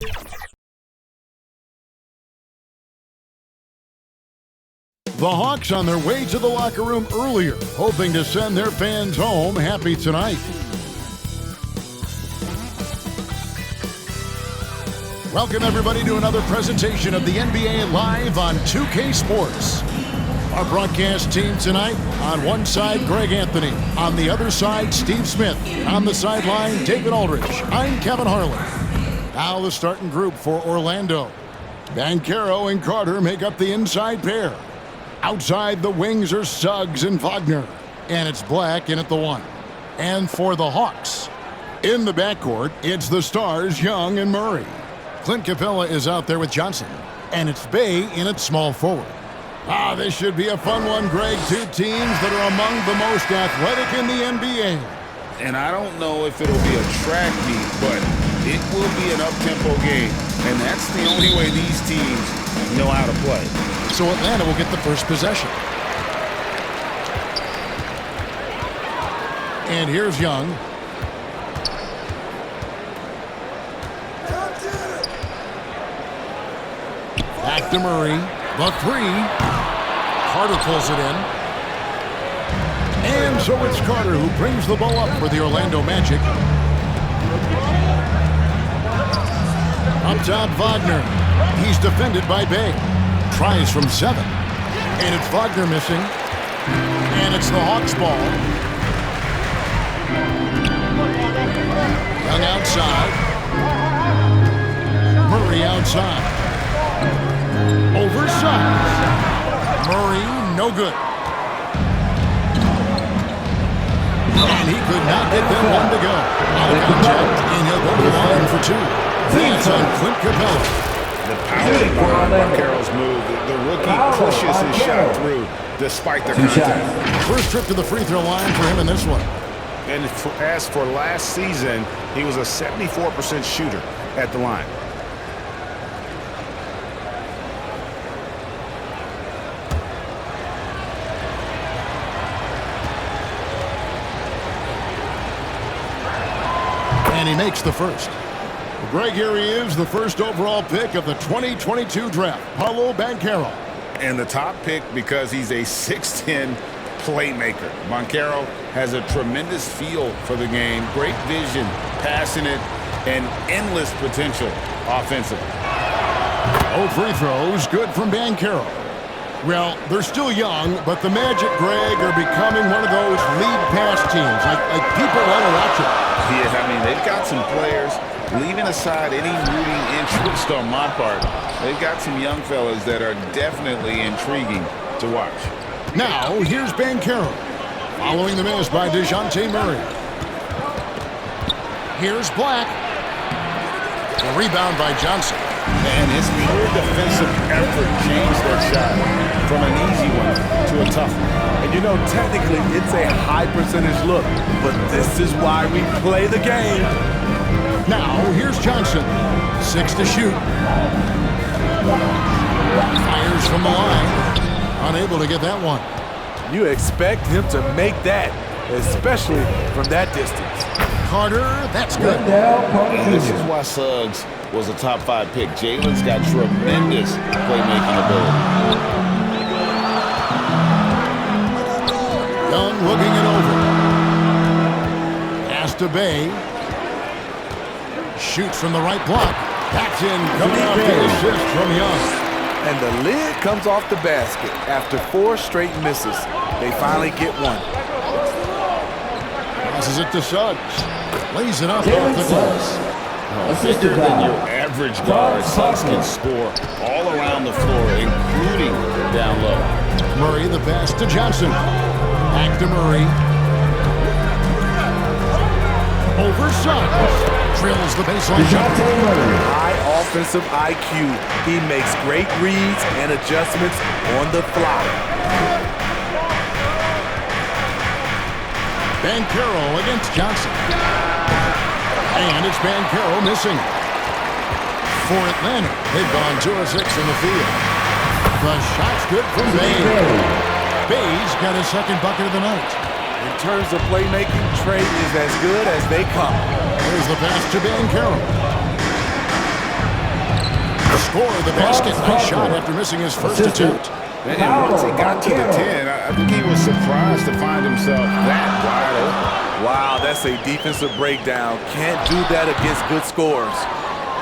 The Hawks on their way to the locker room earlier, hoping to send their fans home happy tonight. Welcome everybody to another presentation of the NBA live on 2K Sports. Our broadcast team tonight, on one side, Greg Anthony. On the other side, Steve Smith. On the sideline, David Aldridge. I'm Kevin Harlan. Now the starting group for Orlando. Banchero and Carter make up the inside pair. Outside the wings are Suggs and Wagner. And it's Black in at the 1. And for the Hawks, in the backcourt, it's the stars Young and Murray. Clint Capella is out there with Johnson. And it's Bay in at small forward. This should be a fun one, Greg. Two teams that are among the most athletic in the NBA. And I don't know if it'll be a track meet, but it will be an up-tempo game. And that's the only way these teams know how to play. So Atlanta will get the first possession. And here's Young. Back to Murray. The 3. Carter pulls it in. And so it's Carter who brings the ball up for the Orlando Magic. Up top, Wagner. He's defended by Bay. Tries from 7. And it's Wagner missing. And it's the Hawks ball. Young outside. Murray outside. Over Suggs. Murray, no good. And he could not get them one to go. Out of contact, and he'll go to the line for 2. That's on Clint Capella. The power behind Banchero's move. The rookie pushes his shot through despite the contact. First trip to the free throw line for him in this one. And as for last season, he was a 74% shooter at the line. And he makes the first. Greg, here he is, the first overall pick of the 2022 draft, Paolo Banchero. And the top pick because he's a 6'10 playmaker. Banchero has a tremendous feel for the game, great vision, passionate, and endless potential offensively. Oh, free throws, good from Banchero. Well, they're still young, but the Magic, Greg, are becoming one of those lead pass teams. Like people want to watch it. Yeah, I mean, they've got some players, leaving aside any rooting interest on my part, they've got some young fellas that are definitely intriguing to watch. Now, here's Banchero, following the miss by DeJounte Murray. Here's Black. A rebound by Johnson. And his pure defensive effort changed that shot from an easy one to a tough one. And you know, technically, it's a high percentage look, but this is why we play the game. Now, here's Johnson. 6 to shoot. Fires from the line. Unable to get that one. You expect him to make that, especially from that distance. Carter, that's good. And this is why Suggs was a top 5 pick. Jalen's got tremendous playmaking ability. Young looking it over. Pass to Bay. Shoots from the right block. That's in. Coming off the assist from Young. And the lid comes off the basket. After 4 straight misses, they finally get one. Passes it to Suggs. Lays it up off the glass. Bigger than your average guard, Suggs can score all around the floor, including down low. Murray the pass to Johnson. Back to Murray. Over Suggs. Drills the baseline shot. High offensive IQ. He makes great reads and adjustments on the fly. Banchero against Johnson. And it's Banchero missing. For Atlanta, they've gone 2 of 6 in the field. The shot's good from Bay. Bay's got his second bucket of the night. In terms of playmaking, Trey is as good as they come. There's the pass to Banchero. score the basket. Nice shot after missing his first attempt. And once he got to the 10, I think he was surprised to find himself that wide open. Wow, that's a defensive breakdown. Can't do that against good scores.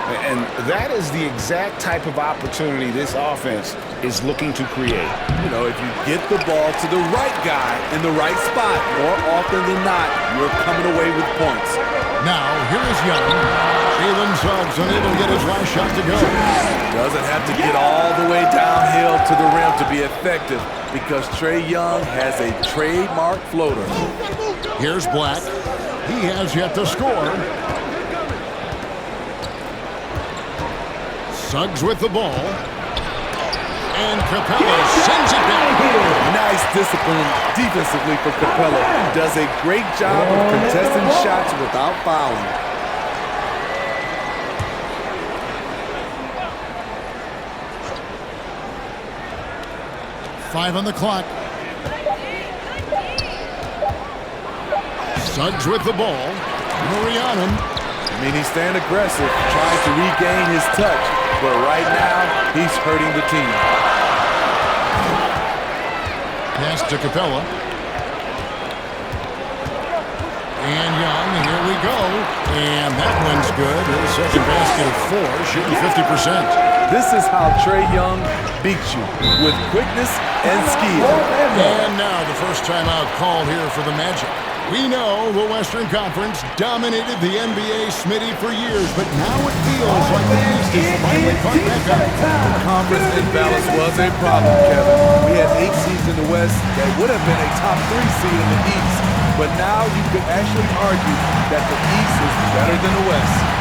And that is the exact type of opportunity this offense is looking to create. You know, if you get the ball to the right guy in the right spot, more often than not, you're coming away with points. Now, here is Young. Jalen Suggs unable to get his last shot to go. Doesn't have to get all the way downhill to the rim to be effective because Trae Young has a trademark floater. Here's Black. He has yet to score. Suggs with the ball. And Capella sends it back. Nice discipline defensively for Capella. Does a great job of contesting shots without fouling. Five on the clock. Suggs with the ball. Murray on him. I mean, he's staying aggressive, trying to regain his touch, but right now, he's hurting the team. Pass to Capella. And Young, here we go. And that one's good. His second basket of 4, shooting 50%. This is how Trae Young beats you, with quickness and skill. And now the first timeout called here for the Magic. We know the Western Conference dominated the NBA Smitty for years, but now it feels like the East is finally caught back up. The conference imbalance was a problem, Kevin. We had 8 seeds in the West that would have been a top 3 seed in the East, but now you could actually argue that the East is better than the West.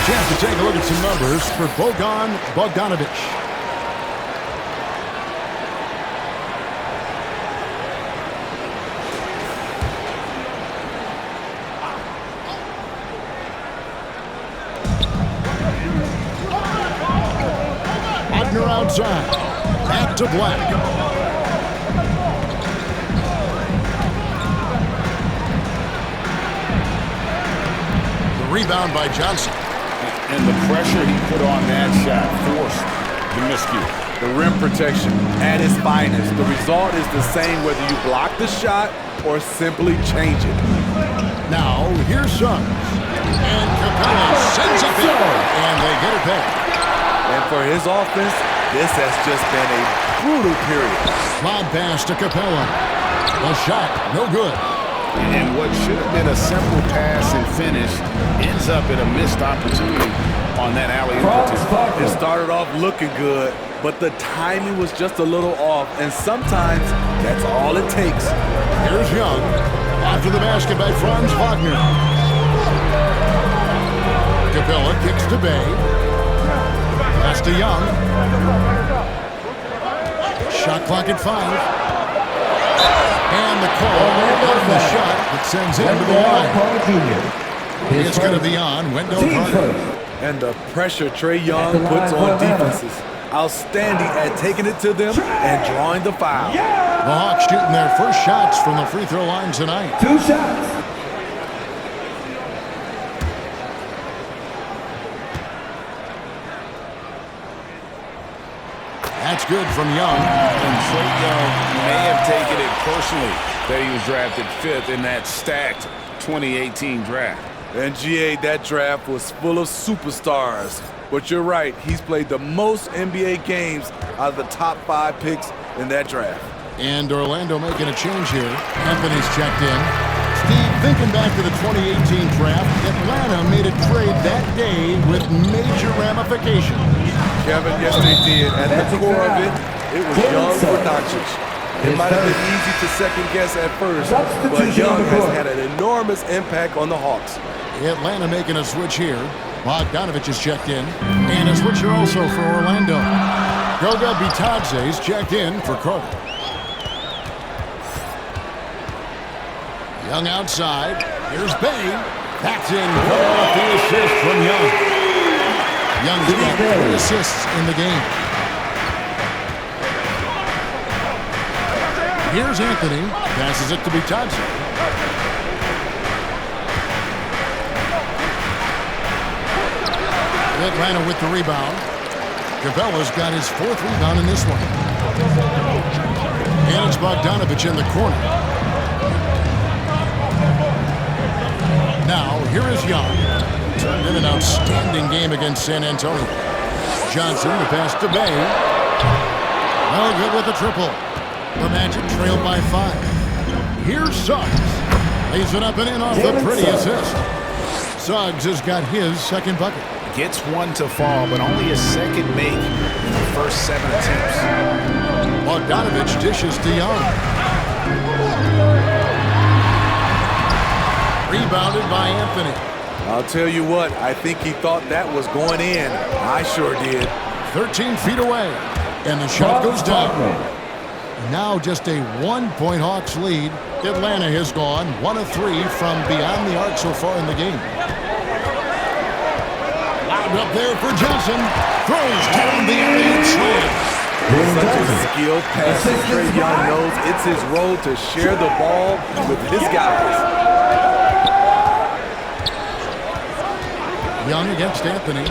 Chance to take a look at some numbers for Bojan Bogdanovic. Wagner outside. Back to Black. The rebound by Johnson. And the pressure he put on that shot forced the miscue. The rim protection at its finest. The result is the same whether you block the shot or simply change it. Now, here's Suggs. And Capella sends it back. And they get it back. And for his offense, this has just been a brutal period. Lob pass to Capella. A shot, no good. And what should have been a simple pass and finish ends up in a missed opportunity on that alley-oop. It started off looking good, but the timing was just a little off, and sometimes that's all it takes. Here's Young. After the basket by Franz Wagner. Capella kicks to Bay. Pass to Young. Shot clock at 5. And the call on the shot that sends him to the line. It's going to be on Wendell Carter. And the pressure Trae Young puts on defenses. Outstanding at taking it to them and drawing the foul. The Hawks shooting their first shots from the free throw line tonight. 2 shots. That's good from Young. And Trae Young may have taken it personally that he was drafted 5th in that stacked 2018 draft. And GA, that draft was full of superstars. But you're right, he's played the most NBA games out of the top 5 picks in that draft. And Orlando making a change here. Anthony's checked in. Steve, thinking back to the 2018 draft, Atlanta made a trade that day with major ramifications. Kevin, yes they did. At the core of it, it was Young for Doncic. It might have been easy to second guess at first, but Young has had an enormous impact on the Hawks. Atlanta making a switch here. Bogdanovich is checked in. And a switcher also for Orlando. Goga Bitadze is checked in for Carter. Young outside. Here's Bay. That's in. Coming off the assist from Young. Young's got 3 assists in the game. Here's Anthony. Passes it to Bitadze. Atlanta with the rebound. Capella's got his 4th rebound in this one. And it's Bogdanovich in the corner. Now, here is Young. Turned in an outstanding game against San Antonio. Johnson, the pass to Bay. No good with the triple. The Magic trailed by 5. Here's Suggs. Lays it up and in off the pretty assist. Suggs has got his 2nd bucket. Gets 1 to fall, but only a 2nd make in the first 7 attempts. Bogdanovich dishes to Young. Rebounded by Anthony. I'll tell you what, I think he thought that was going in. I sure did. 13 feet away, and the shot goes down. Now just a 1-point Hawks lead. Atlanta has gone 1 of 3 from beyond the arc so far in the game. Loud up there for Johnson. Throws down the alley and slams. Such a skilled passer. Trae Young knows it's his role to share the ball with his guys. Young against Anthony.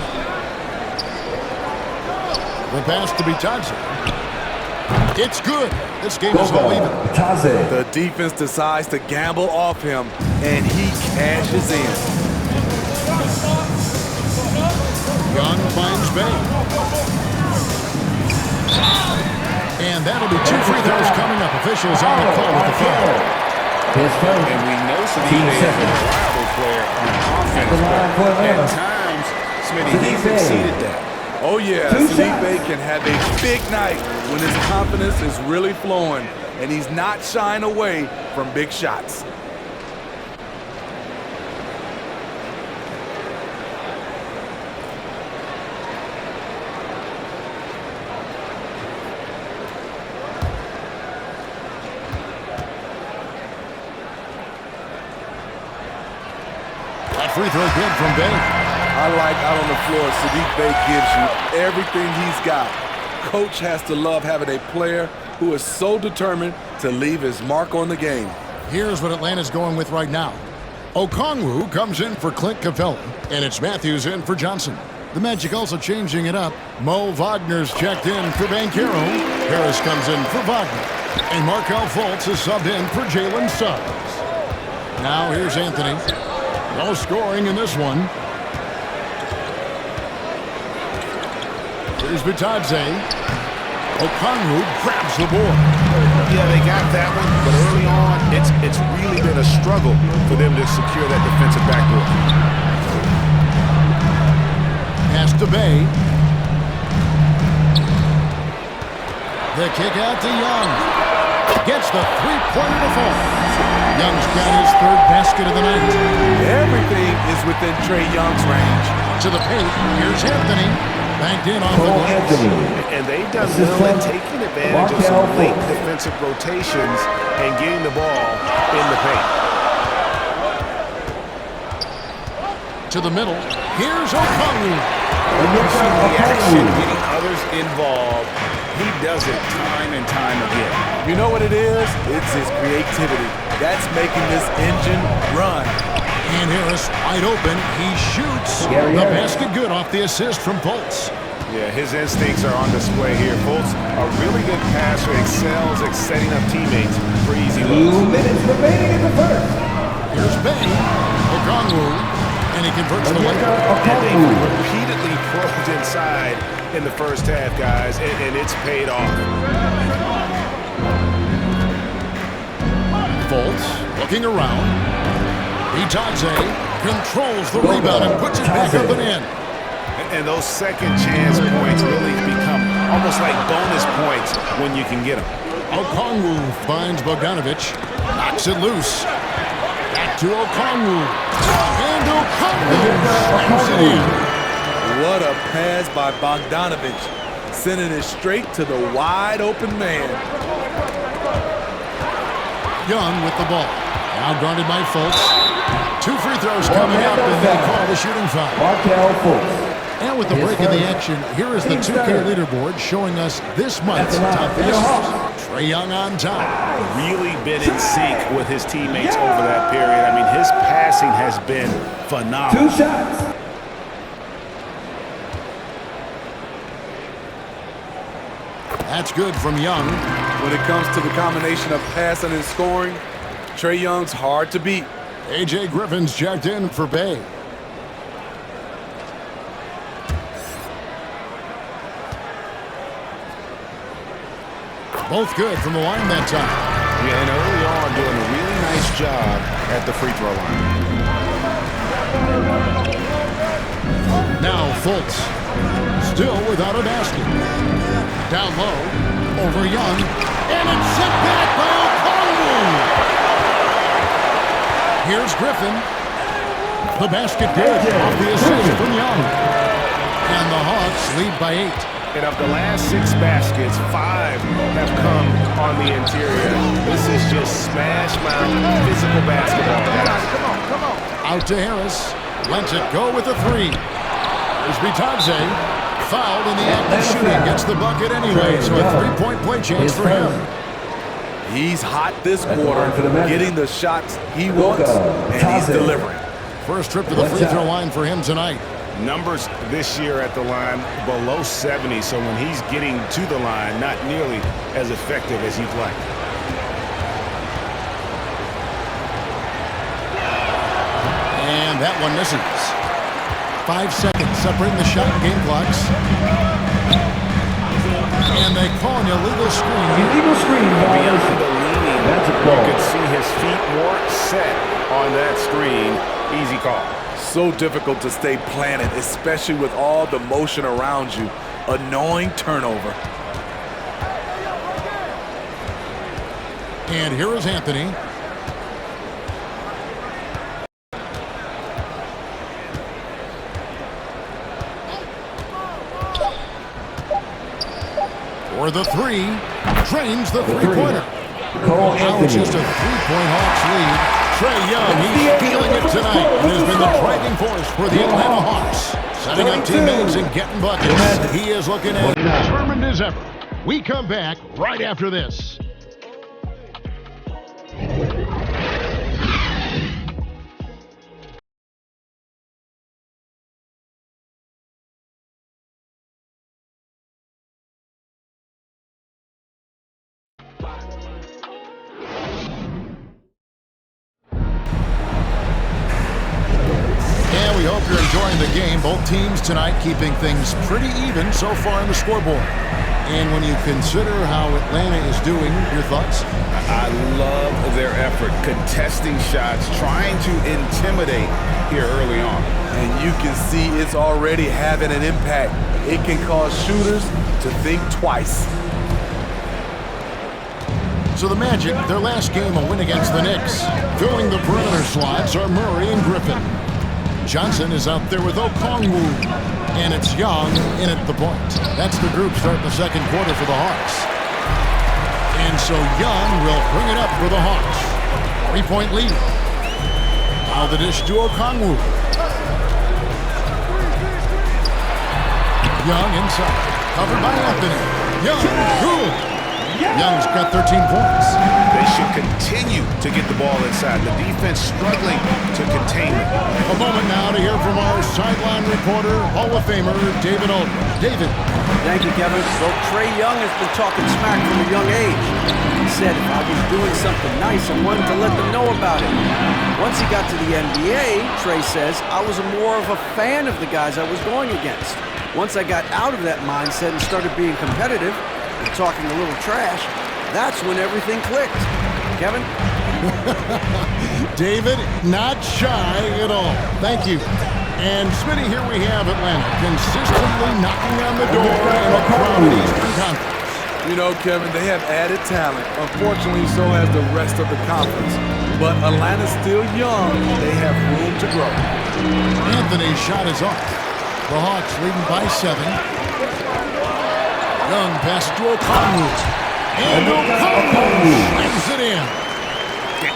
The pass to Bitadze. It's good. This game is all even. The defense decides to gamble off him, and he cashes in. Young finds Bay. And that'll be 2 free throws coming up. Officials on the call with the foul. And we know Sadiq is a reliable player on offense, but at times, Smitty, he's exceeded that. Oh yeah, Sadiq Bey can have a big night when his confidence is really flowing, and he's not shying away from big shots. Free throw good from Bay. I like out on the floor, Sadiq Bey gives you everything he's got. Coach has to love having a player who is so determined to leave his mark on the game. Here's what Atlanta's going with right now. Okongwu comes in for Clint Capella, and it's Matthews in for Johnson. The Magic also changing it up. Mo Wagner's checked in for Banchero. Harris comes in for Wagner. And Markelle Fultz is subbed in for Jalen Suggs. Now here's Anthony. No scoring in this one. Here's Bitadze. Okongwu grabs the board. Yeah, they got that one, but early on, it's really been a struggle for them to secure that defensive backboard. Pass to Bay. The kick out to Young. Gets the three-pointer to fall. Young's got his 3rd basket of the night. Everything is within Trae Young's range. To the paint, here's Anthony. Banked in off the glass. And they've done well at taking advantage of some late defensive rotations and getting the ball in the paint. To the middle, here's Okongwu. You can see the action, getting others involved. He does it time and time again. You know what it is? It's his creativity. That's making this engine run. And Harris wide open. He shoots. The basket good off the assist from Fultz. Yeah, his instincts are on display here. Fultz, a really good passer, excels at setting up teammates for easy looks. 2 minutes remaining in the first. Here's Bay. Okongwu. And he converts the layup. And they've repeatedly probed inside in the first half, guys, and it's paid off. Fultz looking around. Itaze controls the rebound and puts it back up and in. And those second chance points really become almost like bonus points when you can get them. Okongwu finds Bogdanovic, knocks it loose. Back to Okongwu. And Okongwu slams it in. What a pass by Bogdanovic, sending it straight to the wide open man. Young with the ball. Now guarded by Fultz. 2 free throws coming up, and they call the shooting foul. And with the break in the action, here is the 2K leaderboard showing us this month's top finishers. Trae Young on top. Really been in sync with his teammates over that period. I mean, his passing has been phenomenal. 2 shots. That's good from Young. When it comes to the combination of passing and scoring, Trae Young's hard to beat. A.J. Griffin's checked in for Bay. Both good from the line that time. Yeah, and early on doing a really nice job at the free throw line. Now Fultz, still without a basket. Down low, over Young, and it's sent back by Okongwu. Here's Griffin. The basket good off the assist from Young. And the Hawks lead by 8. And of the last 6 baskets, 5 have come on the interior. This is just smash mouth physical basketball. Come on. Out to Harris. Lets it go with a 3. There's Itaze. Fouled in the act of shooting. Gets the bucket anyway, so a 3-point play chance for him. He's hot this quarter, getting the shots he wants, and he's delivering. First trip to the free throw line for him tonight. Numbers this year at the line below 70, so when he's getting to the line, not nearly as effective as he'd like. And that one misses. 5 seconds separating the shot and game clocks. And they call an illegal screen. Illegal screen violation. The leaning, That's a you call. could see his feet more set on that screen. Easy call. So difficult to stay planted, especially with all the motion around you. Annoying turnover. And here is Anthony. For the 3, drains the three-pointer. Now it's just a 3-point Hawks lead. Trae Young, he's feeling it tonight and has been the driving force for the Atlanta Hawks. Setting up teammates and getting buckets. He is looking as determined as ever. We come back right after this. We hope you're enjoying the game. Both teams tonight keeping things pretty even so far in the scoreboard. And when you consider how Atlanta is doing, your thoughts? I love their effort, contesting shots, trying to intimidate here early on. And you can see it's already having an impact. It can cause shooters to think twice. So the Magic, their last game, a win against the Knicks. Filling the perimeter slots are Murray and Griffin. Johnson is out there with Okongwu, and it's Young in at the point. That's the group starting the second quarter for the Hawks. And so Young will bring it up for the Hawks. 3-point lead. Now the dish to Okongwu. Young inside, covered by Anthony. Young, good. Young's got 13 points. They should continue to get the ball inside. The defense struggling to contain it. A moment now to hear from our sideline reporter, Hall of Famer David Aldridge. David. Thank you, Kevin. So Trae Young has been talking smack from a young age. He said if I was doing something nice, I wanted to let them know about it. Once he got to the NBA, Trae says, I was more of a fan of the guys I was going against. Once I got out of that mindset and started being competitive, and talking a little trash, that's when everything clicked. Kevin? David, not shy at all. Thank you. And Smitty, here we have Atlanta consistently knocking on the door in a crowded Eastern Conference. You know, Kevin, they have added talent. Unfortunately, so has the rest of the conference. But Atlanta's still young. They have room to grow. Anthony's shot is off. The Hawks leading by 7. Young pass to Okongwu. And Okongwu slams it in.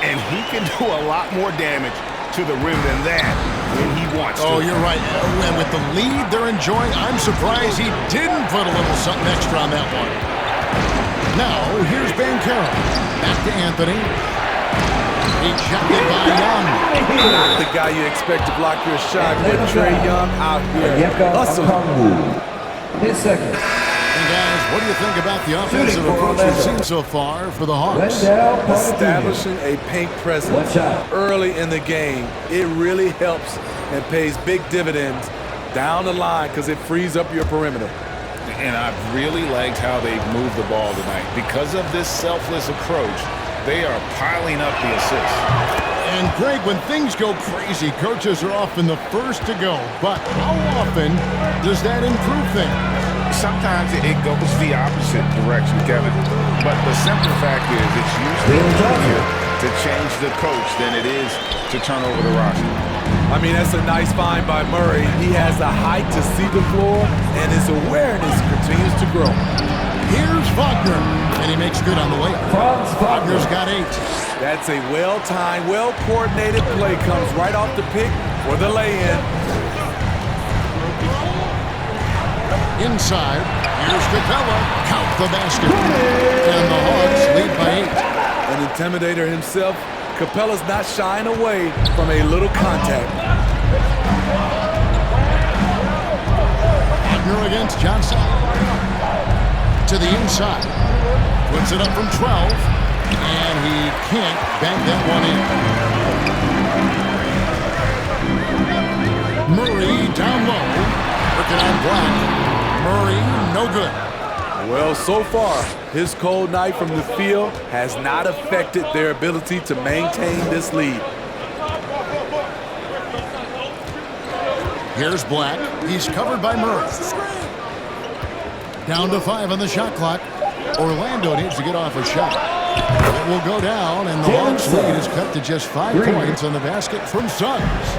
And he can do a lot more damage to the rim than that when he wants to. Oh, you're right. And with the lead they're enjoying, I'm surprised he didn't put a little something extra on that one. Now, here's Bankero. Back to Anthony. He checked it by Young. Not the guy you expect to block your shot, but Trae Young out here hustling. His second. And guys, what do you think about the offensive approach we've seen so far for the Hawks? Establishing a paint presence early in the game, it really helps and pays big dividends down the line because it frees up your perimeter. And I've really liked how they've moved the ball tonight. Because of this selfless approach, they are piling up the assists. And Greg, when things go crazy, coaches are often the first to go. But how often does that improve things? Sometimes it goes the opposite direction, Kevin. But the simple fact is it's usually easier to change the coach than it is to turn over the roster. I mean, that's a nice find by Murray. He has the height to see the floor, and his awareness continues to grow. Here's Wagner, and he makes good on the layup. Wagner's got 8. That's a well-timed, well-coordinated play. Comes right off the pick for the lay-in. Inside, here's Capella. Count the basket. And the Hawks lead by 8. An intimidator himself, Capella's not shying away from a little contact. Wagner against Johnson. To the inside. Puts it up from 12. And he can't bank that one in. Murray down low. Working on Black. Murray, no good. Well, so far, his cold night from the field has not affected their ability to maintain this lead. Here's Black. He's covered by Murray. Down to 5 on the shot clock. Orlando needs to get off a shot. It will go down, and the Hawks lead is cut to just 5 points on the basket from Suggs.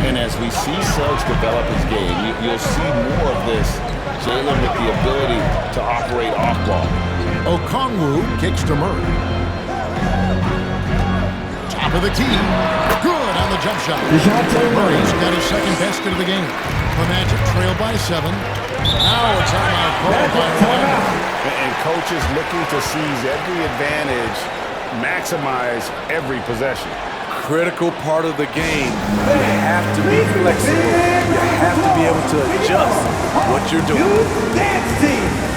And as we see Suggs develop his game, you'll see more of this. Jalen with the ability to operate off ball. Okongwu kicks to Murray. Top of the key. Good on the jump shot. Murray's got his second basket of the game. The Magic trail by 7. Now it's timeout called by Orlando. And coaches looking to seize every advantage, maximize every possession. Critical part of the game. You have to be flexible. You have to be able to adjust what you're doing. Dance team.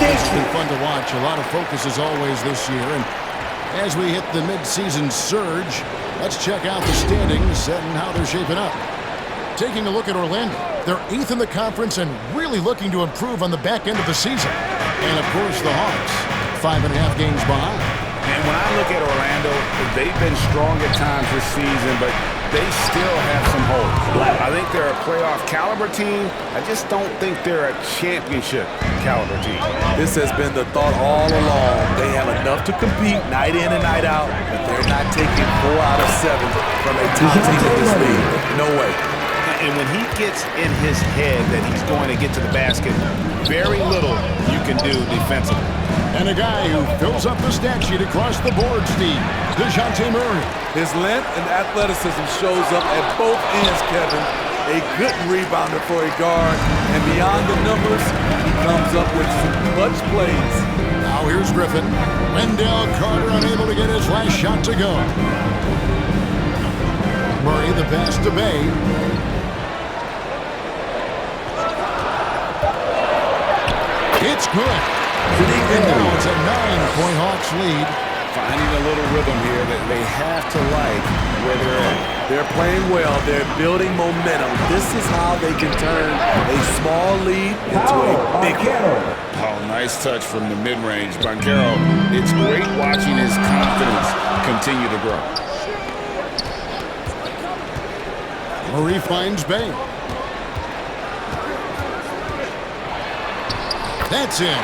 It's been fun to watch. A lot of focus as always this year. And as we hit the mid-season surge, let's check out the standings and how they're shaping up. Taking a look at Orlando, they're 8th in the conference and really looking to improve on the back end of the season. And of course, the Hawks, 5.5 games behind. And when I look at Orlando, they've been strong at times this season, but they still have some hope. I think they're a playoff caliber team. I just don't think they're a championship caliber team. This has been the thought all along. They have enough to compete night in and night out, but they're not taking 4 out of 7 from a top team in this league. No way. And when he gets in his head that he's going to get to the basket, very little you can do defensively. And a guy who fills up the stat sheet across the board, Steve, DeJounte Murray. His length and athleticism shows up at both ends, Kevin. A good rebounder for a guard, and beyond the numbers, he comes up with some clutch plays. Now here's Griffin. Wendell Carter unable to get his last shot to go. Murray the pass to Bay. It's good. And now it's a 9-point Hawks lead. Finding a little rhythm here that they have to like where they're at. They're playing well. They're building momentum. This is how they can turn a small lead into a big one. Oh, nice touch from the mid-range. Banchero, it's great watching his confidence continue to grow. Murray finds Bay. That's in.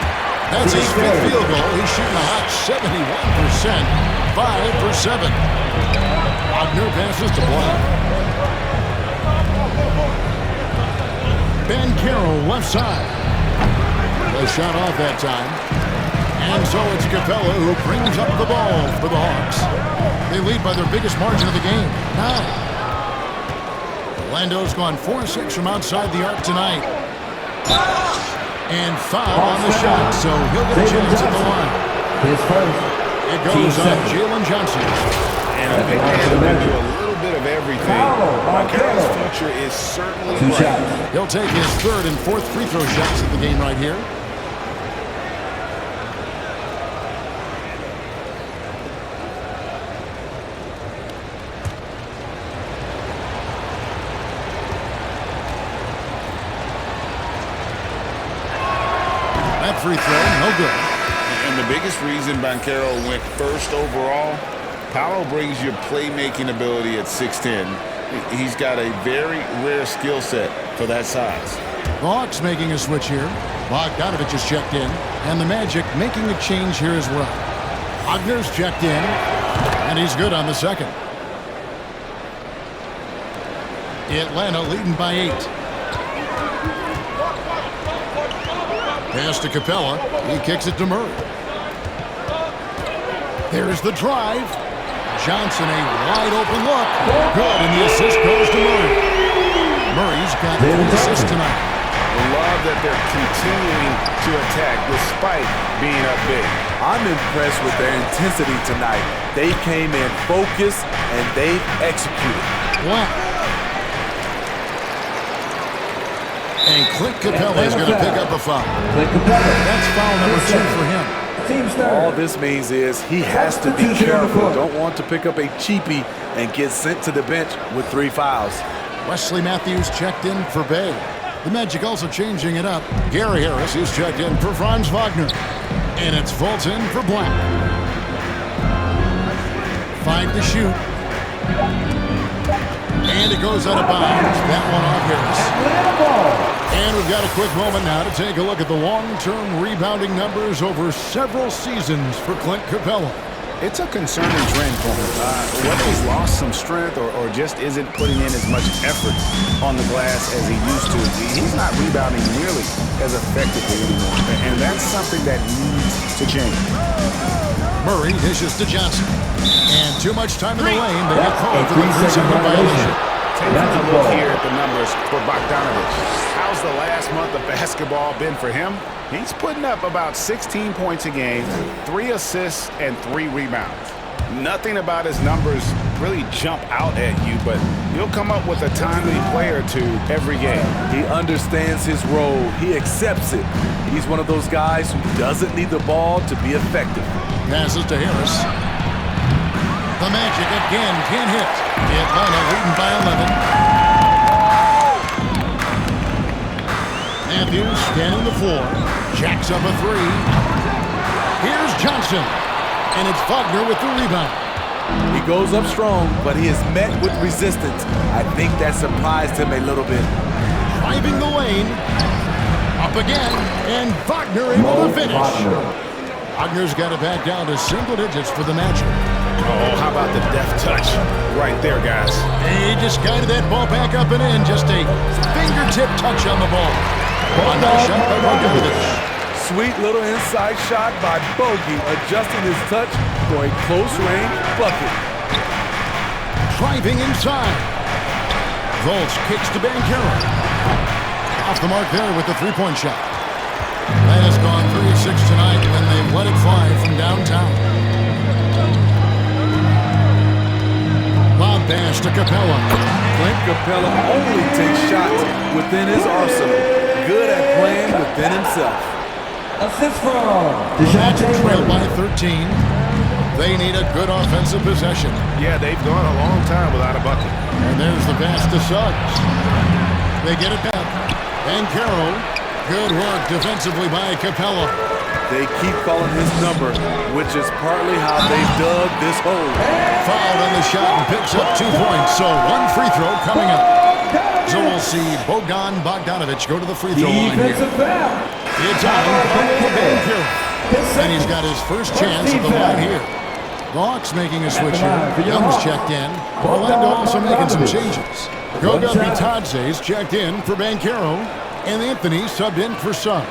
That's his 5th field goal. He's shooting a hot 71%. 5 for 7. Wagner passes to Black. Banchero left side. The shot off that time. And so it's Capella who brings up the ball for the Hawks. They lead by their biggest margin of the game, 9. Orlando's gone 4-6 from outside the arc tonight. And foul on the shot, so he'll get a chance at the line. His first. It goes on Jalen Johnson. And a big man who can do a little bit of everything. Banchero's future is certainly bright. He'll take his 3rd and 4th free throw shots at the game right here. That free throw, no good. And the biggest reason Banchero went 1st overall, Paolo brings you playmaking ability at 6'10". He's got a very rare skill set for that size. The Hawks making a switch here. Bogdanovich is checked in, and the Magic making a change here as well. Wagner's checked in, and he's good on the 2nd. Atlanta leading by 8. Pass to Capella. He kicks it to Murray. There's the drive. Johnson, a wide open look. Good, and the assist goes to Murray. Murray's got 3 assists tonight. I love that they're continuing to attack despite being up big. I'm impressed with their intensity tonight. They came in focused, and they executed. Black. And Clint Capella is going to pick up a foul. That's foul number 2 for him. All this means is he has to be careful. Don't want to pick up a cheapie and get sent to the bench with 3 fouls. Wesley Matthews checked in for Bay. The Magic also changing it up. Gary Harris is checked in for Franz Wagner. And it's Fulton for Black. 5 to shoot. And it goes out of bounds. That one off Harris. And we've got a quick moment now to take a look at the long-term rebounding numbers over several seasons for Clint Capella. It's a concerning trend for him. Whether he's lost some strength or just isn't putting in as much effort on the glass as he used to, he's not rebounding nearly as effectively anymore. And that's something that needs to change. Murray dishes to Johnson. And too much time in the lane. They get called for the 3-second violation. Taking a look here at the numbers for Bogdanovich. How's the last month of basketball been for him? He's putting up about 16 points a game, 3 assists, and 3 rebounds. Nothing about his numbers really jump out at you, but he'll come up with a timely play or 2 every game. He understands his role. He accepts it. He's one of those guys who doesn't need the ball to be effective. Passes to Harris. The Magic again can't hit. Atlanta leading by 11. Matthews scanning the floor. Jacks up a 3. Here's Johnson. And it's Wagner with the rebound. He goes up strong, but he is met with resistance. I think that surprised him a little bit. Driving the lane. Up again, and Wagner able to finish. Wagner's got it back down to single digits for the matchup. Oh, how about the deft touch right there, guys? He just guided that ball back up and in. Just a fingertip touch on the ball. A nice shot by Bogdanovich. Sweet little inside shot by Bogey, adjusting his touch for a close-range bucket. Driving inside. Volts kicks to Banchero. Off the mark there with the three-point shot. That has gone 3 of 6 tonight when they've let it fly from downtown. Lob pass to Capella. Clint Capella only takes shots within his arsenal. Good at playing within himself. Assist from Magic trailed by 13. They need a good offensive possession. Yeah, they've gone a long time without a bucket. And there's the pass to Suggs. They get it back. Banchero. Good work defensively by Capella. They keep calling his number, which is partly how they dug this hole. Fouled on the shot and picks up 2 points. So one free throw coming up. So we'll see Bogdanovich go to the free throw line here. It's on for Banchero. And he's got his first chance at the line here. The Hawks making a switch here. Young's checked in. Orlando also making some changes. Goga Bitadze's checked in for Banchero. And Anthony subbed in for Suggs.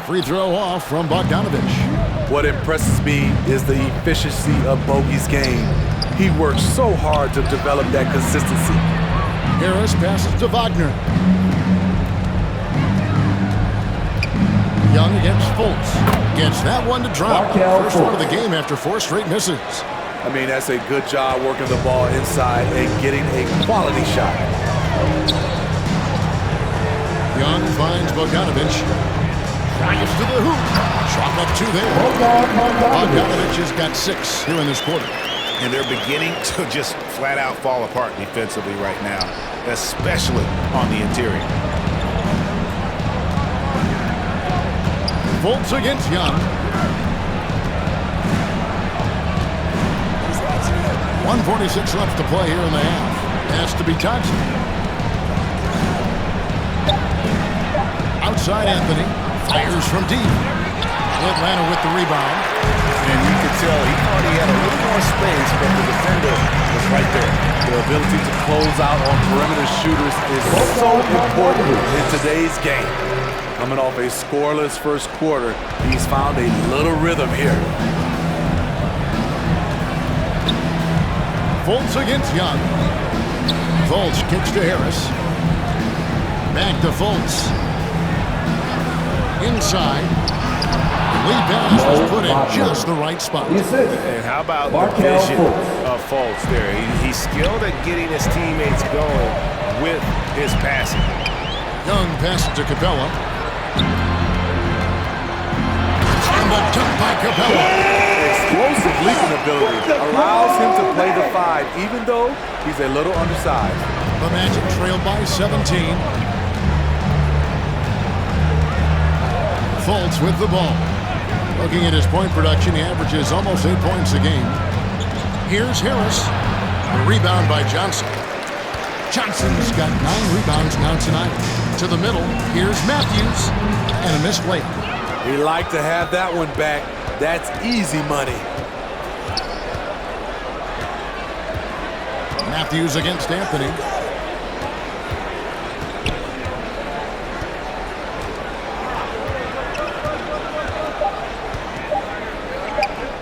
Free throw off from Bogdanovich. What impresses me is the efficiency of Bogey's game. He works so hard to develop that consistency. Harris passes to Wagner. Young against Fultz. Gets that one to drop. First one of the game after 4 straight misses. I mean, that's a good job working the ball inside and getting a quality shot. Young finds Bogdanovich. Drives to the hoop. Shot up 2 there. Bogdanovich has got 6 here in this quarter. And they're beginning to just flat out fall apart defensively right now, especially on the interior. Fultz against Young. 1:46 left to play here in the half. Has to be touched. Outside Anthony. Fires from deep. Atlanta with the rebound. And you could tell he thought he had a little more space, but the defender was right there. The ability to close out on perimeter shooters is so important in today's game. Coming off a scoreless first quarter, he's found a little rhythm here. Fultz against Young. Fultz kicks to Harris. Back to Fultz. Inside. Lead pass was put in just the right spot. And how about the vision of Fultz there? He's skilled at getting his teammates going with his passing. Young passes to Capella. And the dunk by Capella. Explosive leaping ability allows him to play the 5, even though he's a little undersized. The Magic trailed by 17. Fultz with the ball. Looking at his point production, he averages almost 8 points a game. Here's Harris. A rebound by Johnson. Johnson's got 9 rebounds now tonight. To the middle, here's Matthews. And a missed layup. He'd like to have that one back. That's easy money. Matthews against Anthony.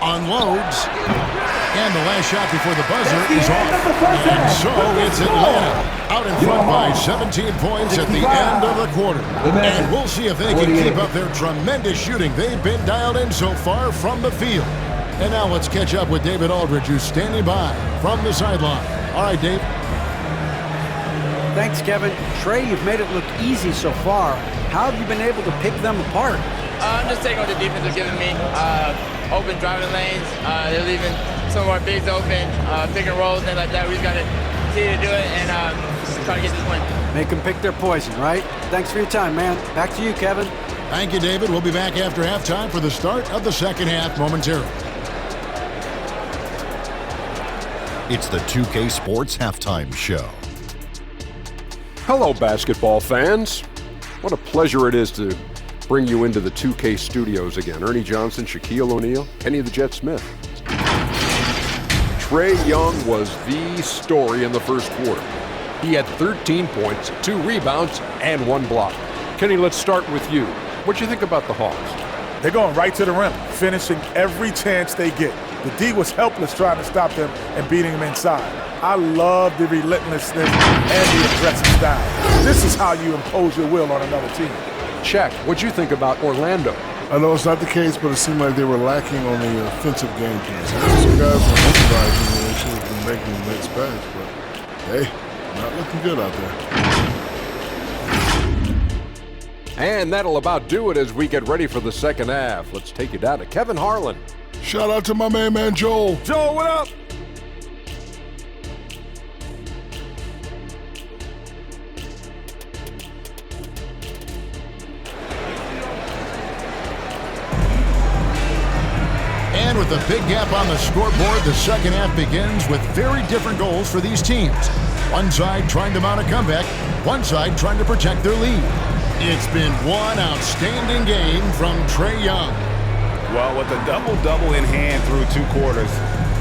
Unloads. And the last shot before the buzzer is off. And so it's Atlanta out in front by 17 points at the end of the quarter. And we'll see if they can keep up their tremendous shooting they've been dialed in so far from the field. And now let's catch up with David Aldridge, who's standing by from the sideline. All right, Dave. Thanks, Kevin. Trey, you've made it look easy so far. How have you been able to pick them apart? I'm just taking what the defense is giving me. Open driving lanes. They're leaving some of our bigs open, pick and rolls, things like that. We just got to continue to do it and try to get this win. Make them pick their poison, right? Thanks for your time, man. Back to you, Kevin. Thank you, David. We'll be back after halftime for the start of the second half momentarily. It's the 2K Sports Halftime Show. Hello, basketball fans. What a pleasure it is to bring you into the 2K studios again. Ernie Johnson, Shaquille O'Neal, Kenny the Jet Smith. Trae Young was the story in the first quarter. He had 13 points, 2 rebounds, and 1 block. Kenny, let's start with you. What do you think about the Hawks? They're going right to the rim, finishing every chance they get. The D was helpless trying to stop them and beating them inside. I love the relentlessness and the aggressive style. This is how you impose your will on another team. Shaq, what'd you think about Orlando? I know it's not the case, but it seemed like they were lacking on the offensive game plan. So some guys were improvising and they should have been making the next pass, but hey, not looking good out there. And that'll about do it as we get ready for the second half. Let's take you down to Kevin Harlan. Shout out to my main man, Joel. Joel, what up? And with a big gap on the scoreboard, the second half begins with very different goals for these teams. One side trying to mount a comeback, one side trying to protect their lead. It's been one outstanding game from Trae Young. Well, with a double-double in hand through 2 quarters,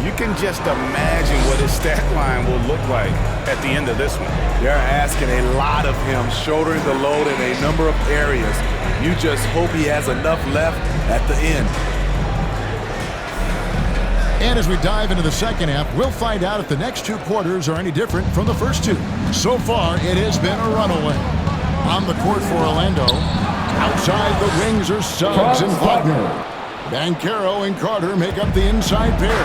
you can just imagine what his stat line will look like at the end of this one. They're asking a lot of him, shouldering the load in a number of areas. You just hope he has enough left at the end. And as we dive into the second half, we'll find out if the next 2 quarters are any different from the first 2. So far, it has been a runaway. On the court for Orlando, outside the wings are Suggs and Wagner. Banchero and Carter make up the inside pair.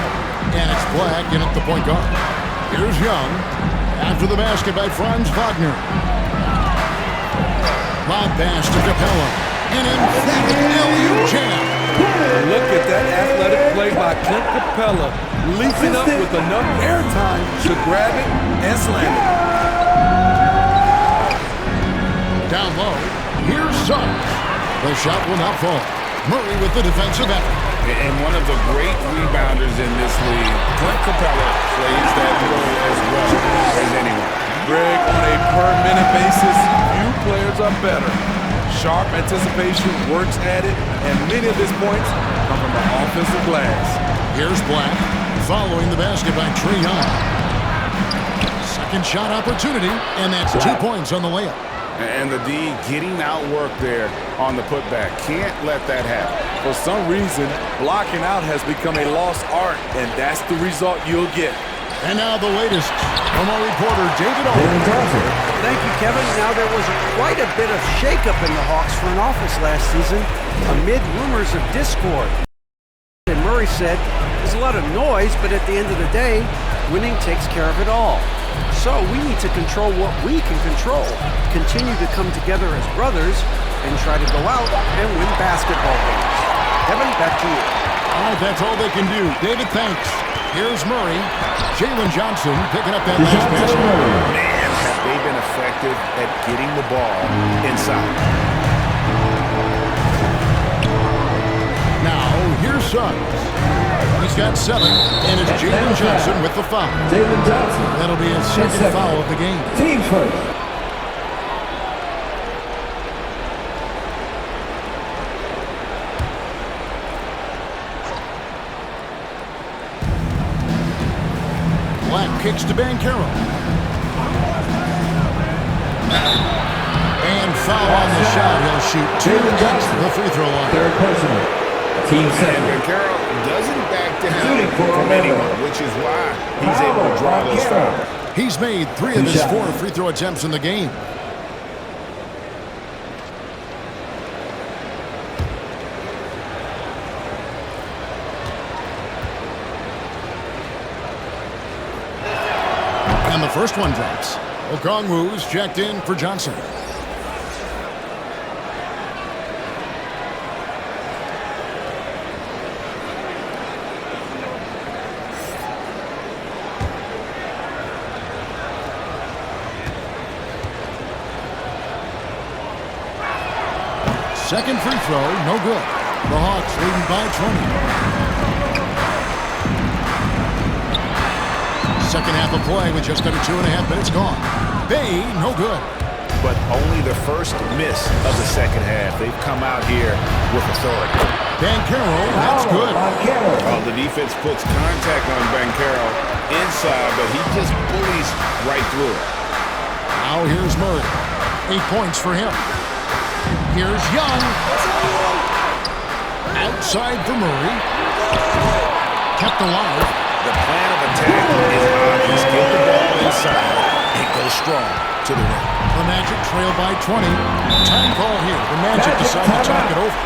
And it's Black in at the point guard. Here's Young. After the basket by Franz Wagner. Lob pass to Capella. An emphatic alley-oop jam. Look at that athletic play by Clint Capella, leaping up with enough airtime to grab it and slam it. Down low, here's Suggs. The shot will not fall. Murray with the defensive effort. And one of the great rebounders in this league, Clint Capella, plays that role as well as anyone. Greg, on a per-minute basis, few players are better. Sharp anticipation, works at it, and many of his points come from the offensive glass. Here's Black, following the basket by Trae Young. Second shot opportunity, and that's 2 points on the layup. And the D getting outworked there on the putback. Can't let that happen. For some reason, blocking out has become a lost art, and that's the result you'll get. And now the latest from our reporter, David Owens. Thank you, Kevin. Now, there was quite a bit of shakeup in the Hawks front office last season amid rumors of discord. And Murray said, there's a lot of noise, but at the end of the day, winning takes care of it all. So we need to control what we can control, continue to come together as brothers, and try to go out and win basketball games. Kevin, back to you. All right, that's all they can do. David, thanks. Here's Murray. Jalen Johnson picking up that last pass. Man, have they been effective at getting the ball inside. Now, here's Suggs. He's got 7, and it's Jalen Johnson with the foul. Jalen Johnson. That'll be his second foul of the game. Team first. Black kicks to Banchero. And foul on the shot. He'll shoot 2 at the free throw line. Third personal. Team And second. Banchero doesn't back down Shooting for from Orlando. anyone, which is why he's able to draw those fouls. He's made 3 of his 4 free throw attempts in the game. And the first one drops. Okongwu's checked in for Johnson. Second free throw, no good. The Hawks leading by 20. Second half of play with just under 2.5 minutes gone. Bay, no good. But only the first miss of the second half. They've come out here with authority. Bancaro, that's good. Oh, the defense puts contact on Bancaro inside, but he just bullies right through it. Now here's Murray. 8 points for him. Here's Young. Outside for Murray. Kept alive. The plan of attack is obvious. Get the ball inside and go strong to the rim. The Magic trail by 20. Time call here. The Magic decide to talk it over.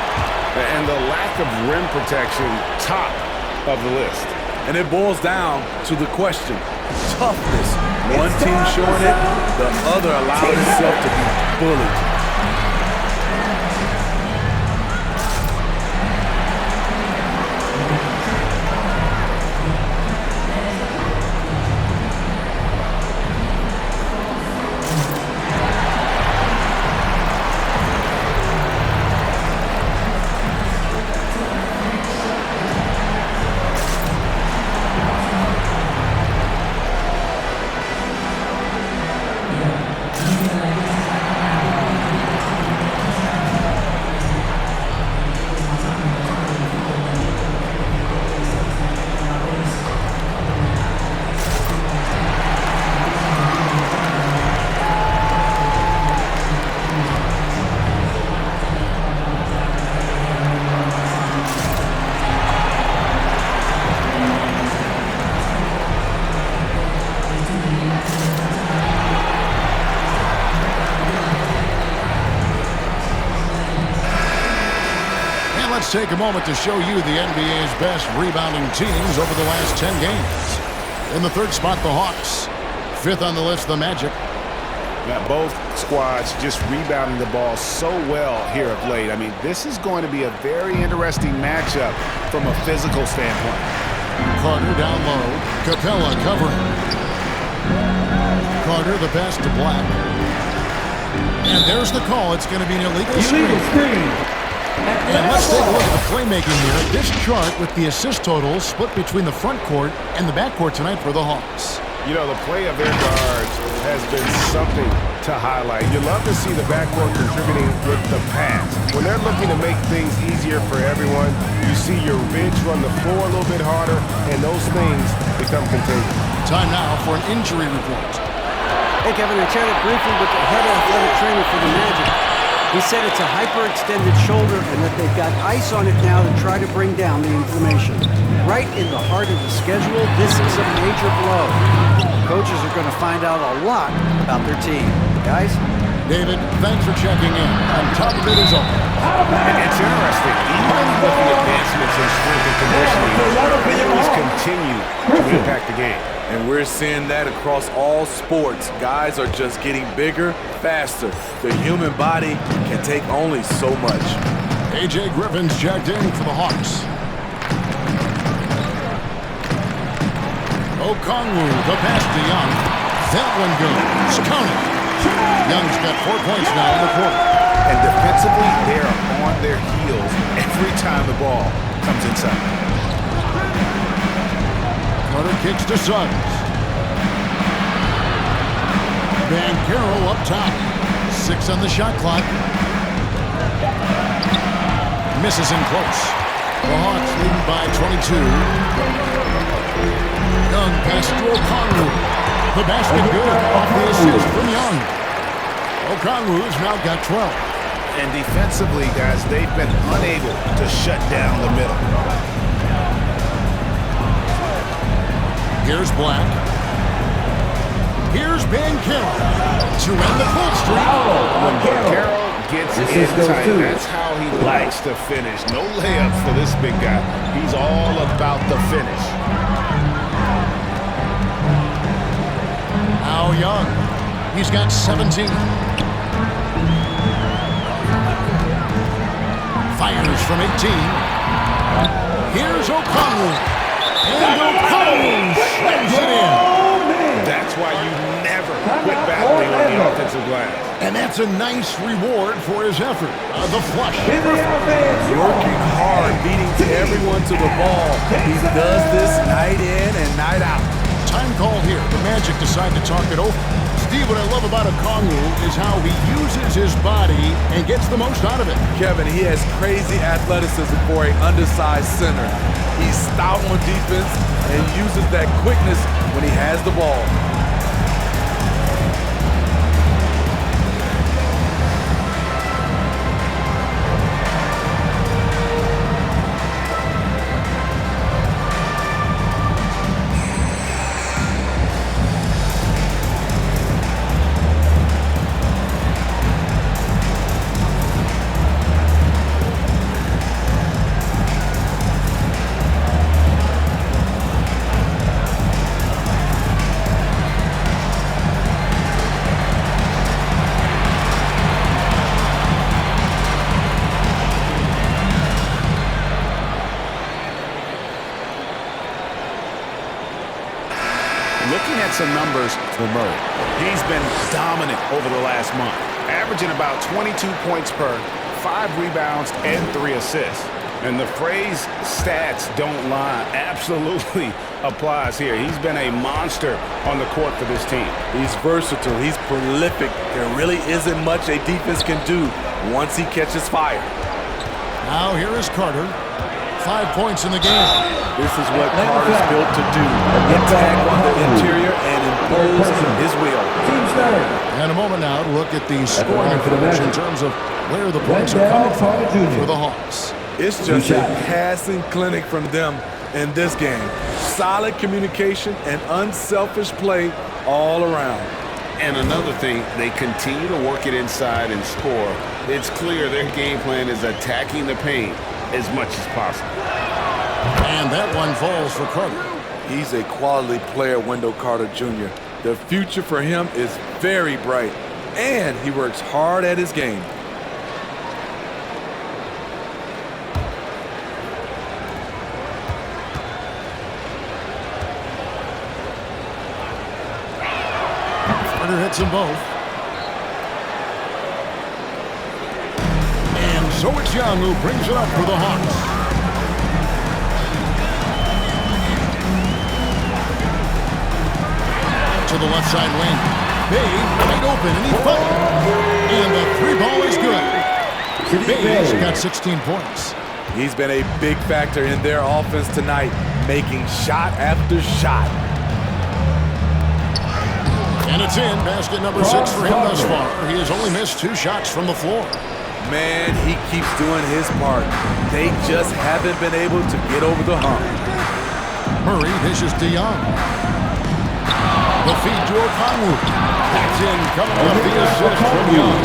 And the lack of rim protection, top of the list. And it boils down to the question, toughness. One team showing it, the other allowing itself to be bullied. Let's take a moment to show you the NBA's best rebounding teams over the last 10 games. In the third spot, the Hawks. Fifth on the list, the Magic. Now, both squads just rebounding the ball so well here of late. I mean, this is going to be a very interesting matchup from a physical standpoint. Carter down low. Capella covering. Carter the pass to Black. And there's the call. It's going to be an illegal screen. And let's take a look at the playmaking here. This chart with the assist totals split between the front court and the back court tonight for the Hawks. You know, the play of their guards has been something to highlight. You love to see the backcourt contributing with the pass. When they're looking to make things easier for everyone, you see your bigs run the floor a little bit harder, and those things become contagious. Time now for an injury report. Hey, Kevin, I chatted briefly with the head athletic trainer for the Magic. He said it's a hyperextended shoulder and that they've got ice on it now to try to bring down the inflammation. Right in the heart of the schedule, this is a major blow. Coaches are going to find out a lot about their team. Guys? David, thanks for checking in. On top of it is all. It's interesting. Even with the advancements in strength and conditioning, injuries continue to impact the game. And we're seeing that across all sports. Guys are just getting bigger, faster. The human body can take only so much. A.J. Griffin's checked in for the Hawks. Okongwu, the pass to Young. That one goes. Count it. Young's got 4 points now in the quarter. And defensively, they're on their heels every time the ball comes inside. Carter kicks to Suggs. Bancaro up top. 6 on the shot clock. Misses in close. The Hawks lead by 22. Young pass to Okongwu. The basket good off the assist from Young. Okongwu's now got 12. And defensively, guys, they've been unable to shut down the middle. Here's Black. Here's Bancaro to end the full streak. When Bancaro gets in tight, that's how he likes to finish. No layup for this big guy. He's all about the finish. Now Young. He's got 17. Fires from 18. Here's Okongwu. And Okongwu slams it in. That's why you never quit battling on the offensive glass. And that's a nice reward for his effort. The flush. Working hard, beating everyone to the ball. He does this night in and night out. Time call here. The Magic decide to talk it over. Steve, what I love about Okongwu is how he uses his body and gets the most out of it. Kevin, he has crazy athleticism for an undersized center. He's stout on defense and uses that quickness when he has the ball. Looking at some numbers for Murray, he's been dominant over the last month, averaging about 22 points per, 5 rebounds, and 3 assists. And the phrase stats don't lie absolutely applies here. He's been a monster on the court for this team. He's versatile. He's prolific. There really isn't much a defense can do once he catches fire. Now here is Carter. 5 points in the game. This is what Carter's built to do. Attack on the interior and impose his will. And a moment now to look at the scoring approach in terms of where the points are coming from for the Hawks. It's just a passing clinic from them in this game. Solid communication and unselfish play all around. And another thing, they continue to work it inside and score. It's clear their game plan is attacking the paint as much as possible. And that one falls for Carter. He's a quality player, Wendell Carter Jr. The future for him is very bright, and he works hard at his game. Carter hits them both. And so it's Young who brings it up for the Hawks. To the left side wing. Bay wide open and he fired. And the 3 ball is good. Bay's got 16 points. He's been a big factor in their offense tonight, making shot after shot. And it's in. Basket number 6 for him thus far. He has only missed 2 shots from the floor. Man, he keeps doing his part. They just haven't been able to get over the hump. Murray dishes to Young. The feed to Okongwu. That's in, coming off the assist from Young.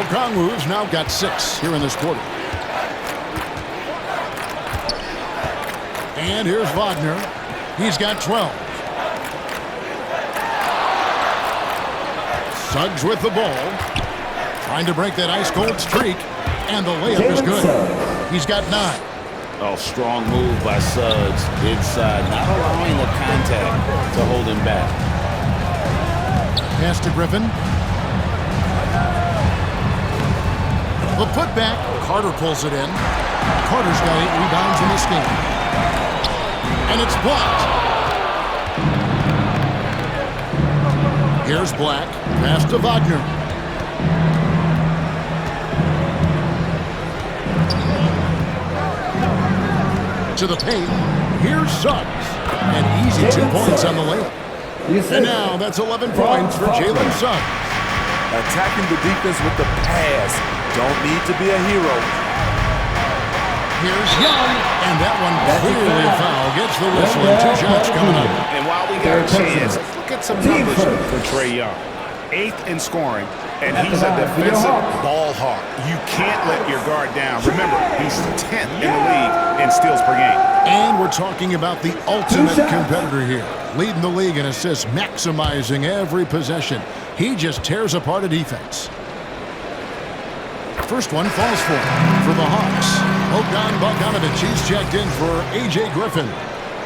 Okongwu's now got 6 here in this quarter. And here's Wagner. He's got 12. Suggs with the ball. Trying to break that ice-cold streak. And the layup is good. He's got 9. Oh, strong move by Suggs inside, not allowing the contact to hold him back. Pass to Griffin. The putback. Carter pulls it in. Carter's got 8 rebounds in this game. And it's blocked. Here's Black. Pass to Wagner. To the paint. Here's Suggs. And easy 2 points on the layup. And now that's 11 points for Jalen Suggs. Attacking the defense with the pass. Don't need to be a hero. Here's Young. And that one clearly a foul. Gets the whistle and 2 shots coming up. And while we got a chance, let's look at some numbers for Trae Young. 8th in scoring, and he's a defensive ball hawk. You can't let your guard down. Remember, he's 10th in the league in steals per game. And we're talking about the ultimate competitor here. Leading the league in assists, maximizing every possession. He just tears apart a defense. First one falls for the Hawks. Bogdan Bogdanovic, he's checked in for A.J. Griffin.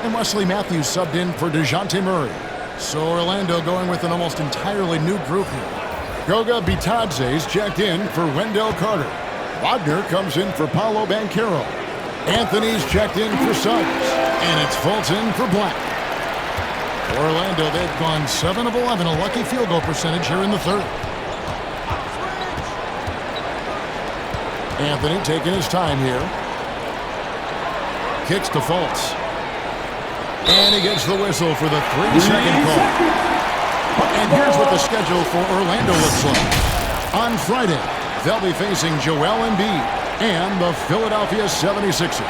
And Wesley Matthews subbed in for DeJounte Murray. So Orlando going with an almost entirely new group here. Goga Bitadze's checked in for Wendell Carter. Wagner comes in for Paolo Banchero. Anthony's checked in for Suggs. And it's Fulton for Black. Orlando, they've gone 7 of 11, a lucky field goal percentage here in the third. Anthony taking his time here. Kicks to Fultz. And he gets the whistle for the 3-second call. And here's what the schedule for Orlando looks like. On Friday, they'll be facing Joel Embiid and the Philadelphia 76ers.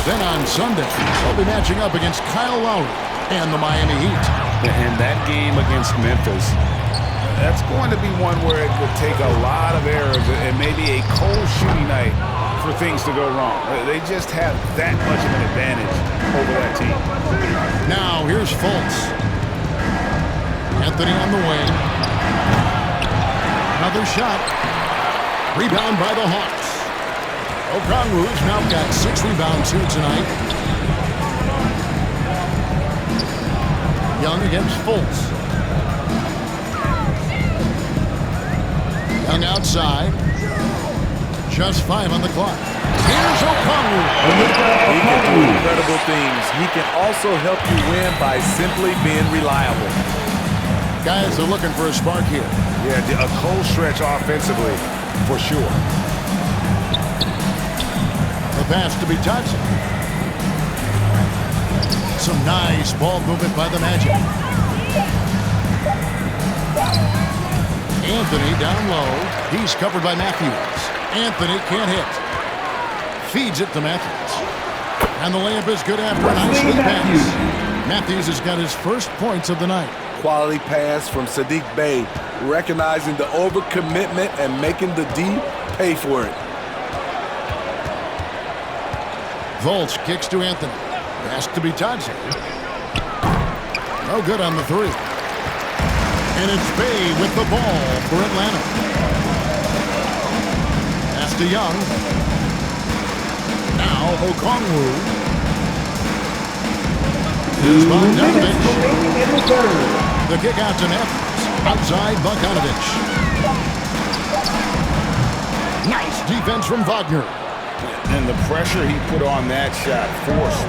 Then on Sunday, they'll be matching up against Kyle Lowry and the Miami Heat. And that game against Memphis, that's going to be one where it would take a lot of errors and maybe a cold shooting night for things to go wrong. They just have that much of an advantage over that team. Now here's Fultz. Anthony on the wing. Another shot. Rebound by the Hawks. Okongwu's now got 6 rebounds here tonight. Young against Fultz. Young outside. Just 5 on the clock. Here's Okongwu. He can do incredible things. He can also help you win by simply being reliable. Guys are looking for a spark here. Yeah, a cold stretch offensively, for sure. The pass to Bitadze. Some nice ball movement by the Magic. Anthony down low. He's covered by Matthews. Anthony can't hit. Feeds it to Matthews. And the layup is good after a nice lead pass. Matthews has got his first points of the night. Quality pass from Sadiq Bey, recognizing the overcommitment and making the D pay for it. Fultz kicks to Anthony. Pass to Bitadze. No good on the 3. And it's Bey with the ball for Atlanta. Pass to Young. Now Okongwu. Here's Bogdanovich. The kick out to Matthews. Outside Bogdanovich. Nice defense from Wagner. And the pressure he put on that shot forced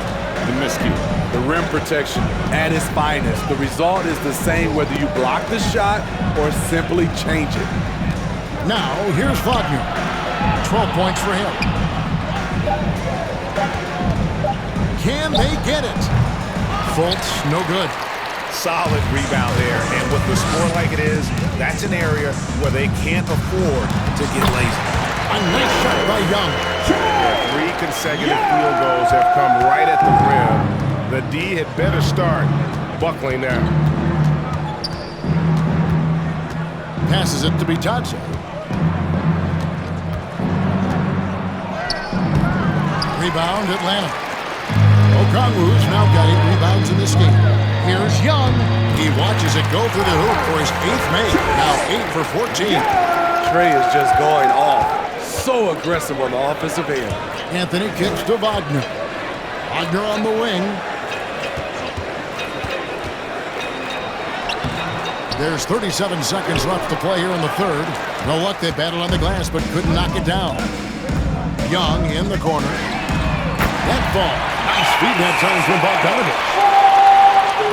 the miscue. The rim protection at its finest. The result is the same whether you block the shot or simply change it. Now, here's Wagner. 12 points for him. Can they get it? Fultz, no good. Solid rebound there. And with the score like it is, that's an area where they can't afford to get lazy. A nice shot by Young. 3 consecutive field goals have come right at the rim. The D had better start buckling now. Passes it to Bitadze. Rebound, Atlanta. Okongwu's now got 8 rebounds in this game. Here's Young. He watches it go through the hoop for his 8th make. Now 8 for 14. Trey is just going off. So aggressive on the offensive end. Anthony kicks to Wagner. Wagner on the wing. There's 37 seconds left to play here in the third. No luck, they battled on the glass but couldn't knock it down. Young in the corner. That ball. Nice feed that time from Bogdanovich.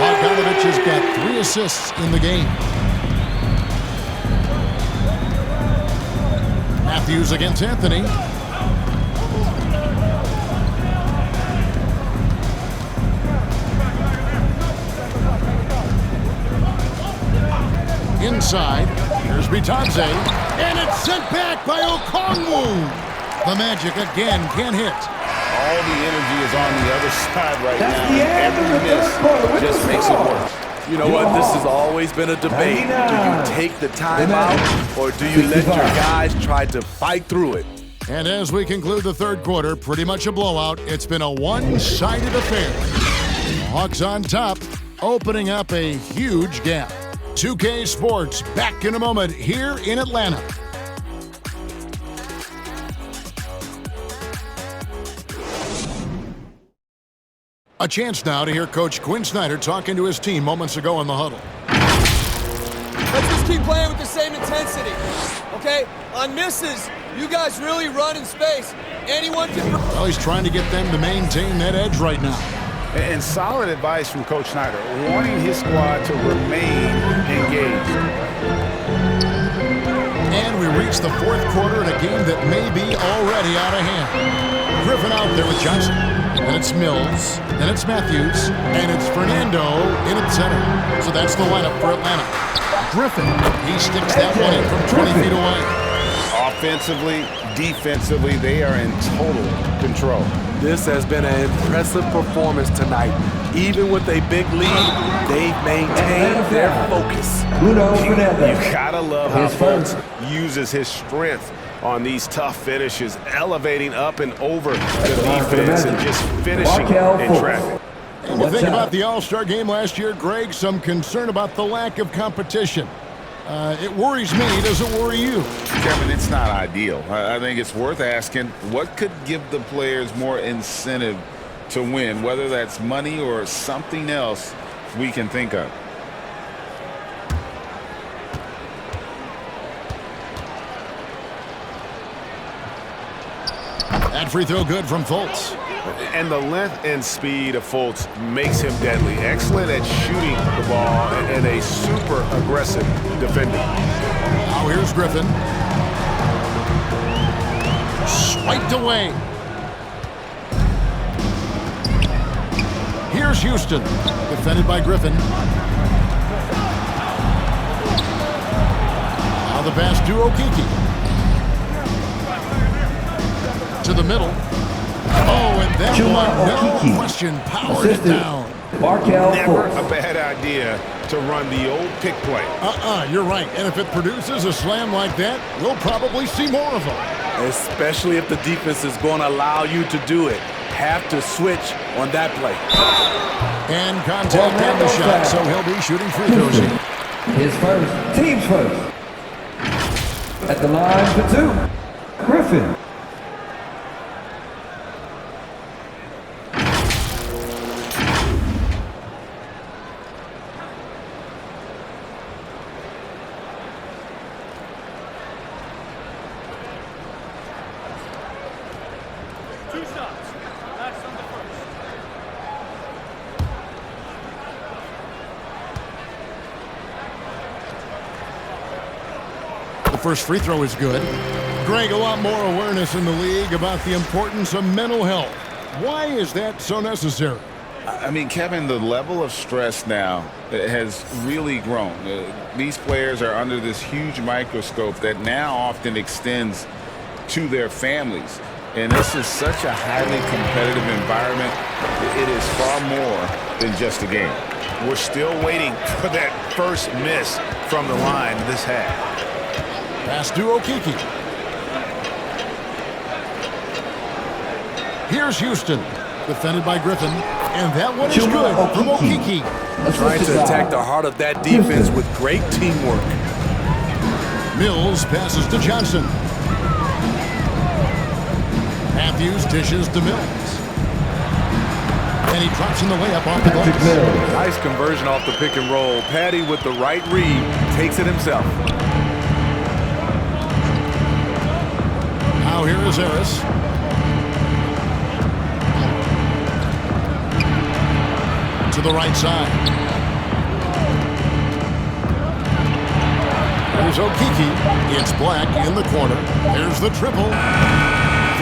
Bogdanovich has got 3 assists in the game. Matthews against Anthony. Inside, here's Bitadze, and it's sent back by Okongwu. The Magic again can't hit. All the energy is on the other side right now. Every miss just makes it worse. You know what? This has always been a debate. Do you take the timeout or do you let your guys try to fight through it? And as we conclude the third quarter, pretty much a blowout. It's been a one-sided affair. Hawks on top, opening up a huge gap. 2K Sports back in a moment here in Atlanta. A chance now to hear Coach Quinn Snyder talking to his team moments ago in the huddle. Let's just keep playing with the same intensity, okay? On misses, you guys really run in space. Anyone can... Well, he's trying to get them to maintain that edge right now. And solid advice from Coach Snyder, wanting his squad to remain engaged. And we reach the fourth quarter in a game that may be already out of hand. Griffin out there with Johnson. Then it's Mills. Then it's Matthews. And it's Fernando in at center. So that's the lineup for Atlanta. Griffin, he sticks that one in from 20 feet away. Offensively, defensively, they are in total control. This has been an impressive performance tonight. Even with a big lead, they've maintained their focus. You gotta love how Fultz uses his strength on these tough finishes, elevating up and over the defense and just finishing in traffic. And you think about the All-Star game last year, Greg, some concern about the lack of competition. It worries me. Does it worry you? Kevin, it's not ideal. I think it's worth asking what could give the players more incentive to win, whether that's money or something else we can think of. That free throw good from Fultz. And the length and speed of Fultz makes him deadly. Excellent at shooting the ball and a super aggressive defender. Now here's Griffin. Swiped away. Here's Houston. Defended by Griffin. Now the pass to Okeke. To the middle. Oh, and that one, no question, powered it down. Never a bad idea to run the old pick play. You're right. And if it produces a slam like that, we'll probably see more of them. Especially if the defense is going to allow you to do it. Have to switch on that play. And contact on the shot, so he'll be shooting free throws here. His first, team's first. At the line for two, Griffin. First free throw is good. Greg, a lot more awareness in the league about the importance of mental health. Why is that so necessary? I mean, Kevin, the level of stress now has really grown. These players are under this huge microscope that now often extends to their families. And this is such a highly competitive environment. It is far more than just a game. We're still waiting for that first miss from the line this half. Pass to Okeke. Here's Houston, defended by Griffin, and that one is good from Okeke. Trying to attack the heart of that defense with great teamwork. Mills passes to Johnson. Matthews dishes to Mills. And he drops in the layup off the glass. Nice conversion off the pick and roll. Patty with the right read takes it himself. Now here is Harris. To the right side. There's Okeke. It's Black in the corner. There's the triple.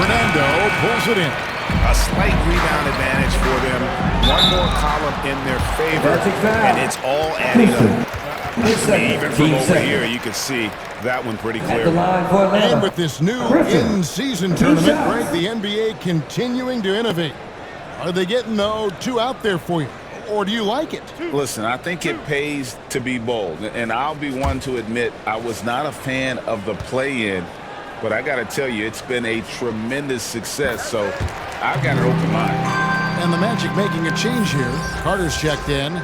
Fernando pulls it in. A slight rebound advantage for them. One more column in their favor, and it's all adding up. Even from over here, you can see that one pretty clear. And with this new in-season tournament, Greg, the NBA continuing to innovate. Are they getting, though, too out there for you? Or do you like it? Listen, I think it pays to be bold. And I'll be one to admit I was not a fan of the play-in. But I got to tell you, it's been a tremendous success. So I've got an open mind. And the Magic making a change here. Carter's checked in.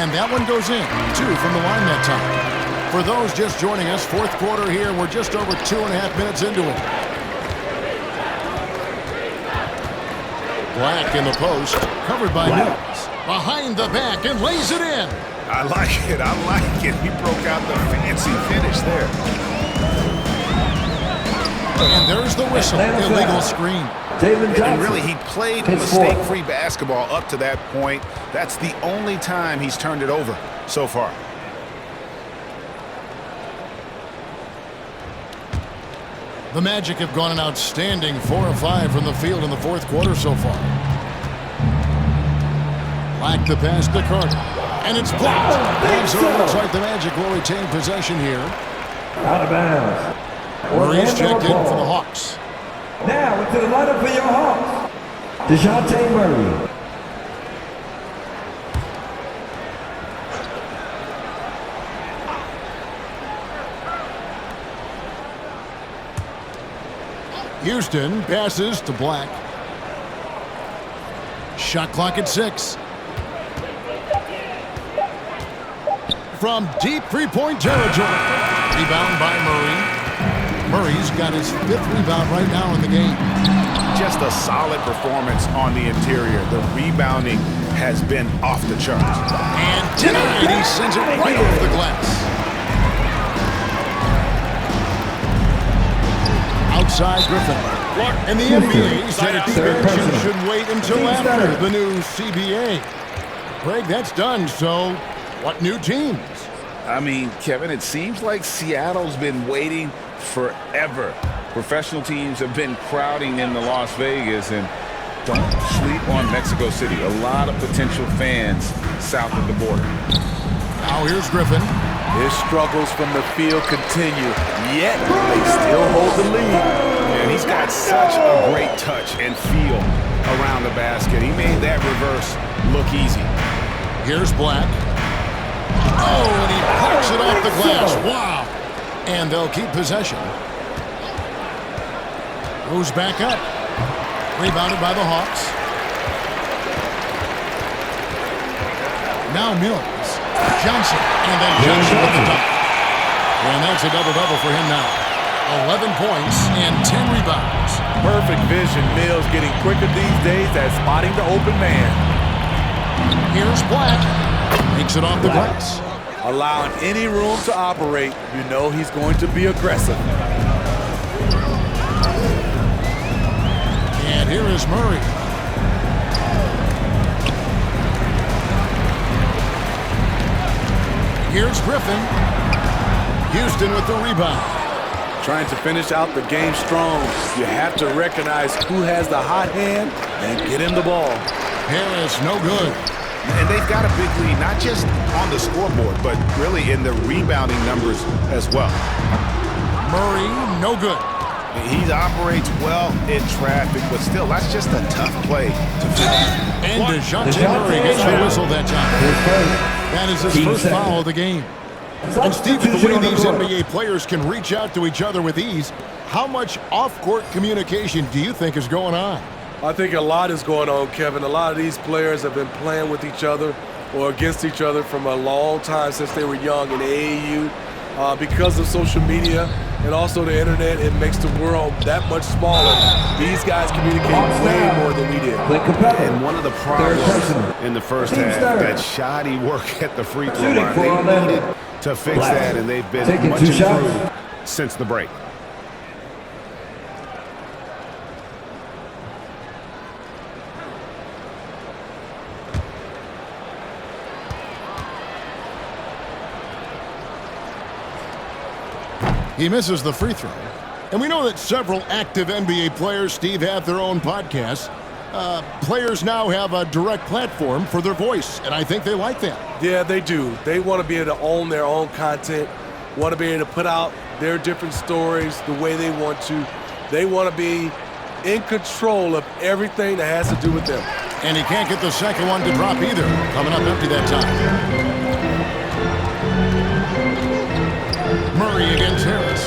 And that one goes in. 2 from the line that time. For those just joining us, fourth quarter here. We're just over 2.5 minutes into it. Black in the post, covered by Mills. Behind the back and lays it in. I like it. I like it. He broke out the fancy finish there. And there's the whistle. Illegal screen. And really, he played mistake-free basketball up to that point. That's the only time he's turned it over so far. The Magic have gone an outstanding 4 of 5 from the field in the fourth quarter so far. Black the pass to Carter. And it's blocked. And so it looks like the Magic will retain possession here. Out of bounds. Murray's checked in for the Hawks. Now into the lineup for your Hawks. DeJounte Murray. Houston passes to Black. Shot clock at 6. From deep three-point territory. Rebound by Murray. Murray's got his 5th rebound right now in the game. Just a solid performance on the interior. The rebounding has been off the charts. And tonight he sends it right off the glass. Outside Griffin. And the NBA said expansion should wait until after the new CBA. Greg, that's done, so what new teams? I mean, Kevin, it seems like Seattle's been waiting forever. Professional teams have been crowding into Las Vegas, and don't sleep on Mexico City. A lot of potential fans south of the border. Now here's Griffin. His struggles from the field continue, yet they still hold the lead. And he's got such a great touch and feel around the basket. He made that reverse look easy. Here's Black. Oh, and he picks it off the glass. Wow. And they'll keep possession. Goes back up. Rebounded by the Hawks. Now Mills. Johnson. And then Johnson with the dunk. And that's a double-double for him now. 11 points and 10 rebounds. Perfect vision. Mills getting quicker these days at spotting the open man. Here's Black. Takes it off the glass. Allowing any room to operate, you know he's going to be aggressive. And here is Murray. Here's Griffin. Houston with the rebound. Trying to finish out the game strong. You have to recognize who has the hot hand and get him the ball. Harris, no good. And they've got a big lead, not just on the scoreboard, but really in the rebounding numbers as well. Murray, no good. He operates well in traffic, but still, that's just a tough play to finish. And DeJounte Murray gets the whistle that time. That is his first foul of the game. And Steve, the way these NBA players can reach out to each other with ease, how much off-court communication do you think is going on? I think a lot is going on, Kevin. A lot of these players have been playing with each other or against each other from a long time since they were young in AAU. Because of social media and also the internet, it makes the world that much smaller. These guys communicate way more than we did. And one of the problems in the first half, that shoddy work at the free throw line, they needed to fix that, and they've been much improved since the break. He misses the free throw. And we know that several active NBA players, Steve, have their own podcasts. Players now have a direct platform for their voice, and I think they like that. Yeah, they do. They want to be able to own their own content, want to be able to put out their different stories the way they want to. They want to be in control of everything that has to do with them. And he can't get the second one to drop either. Coming up empty that time. Murray against Harris.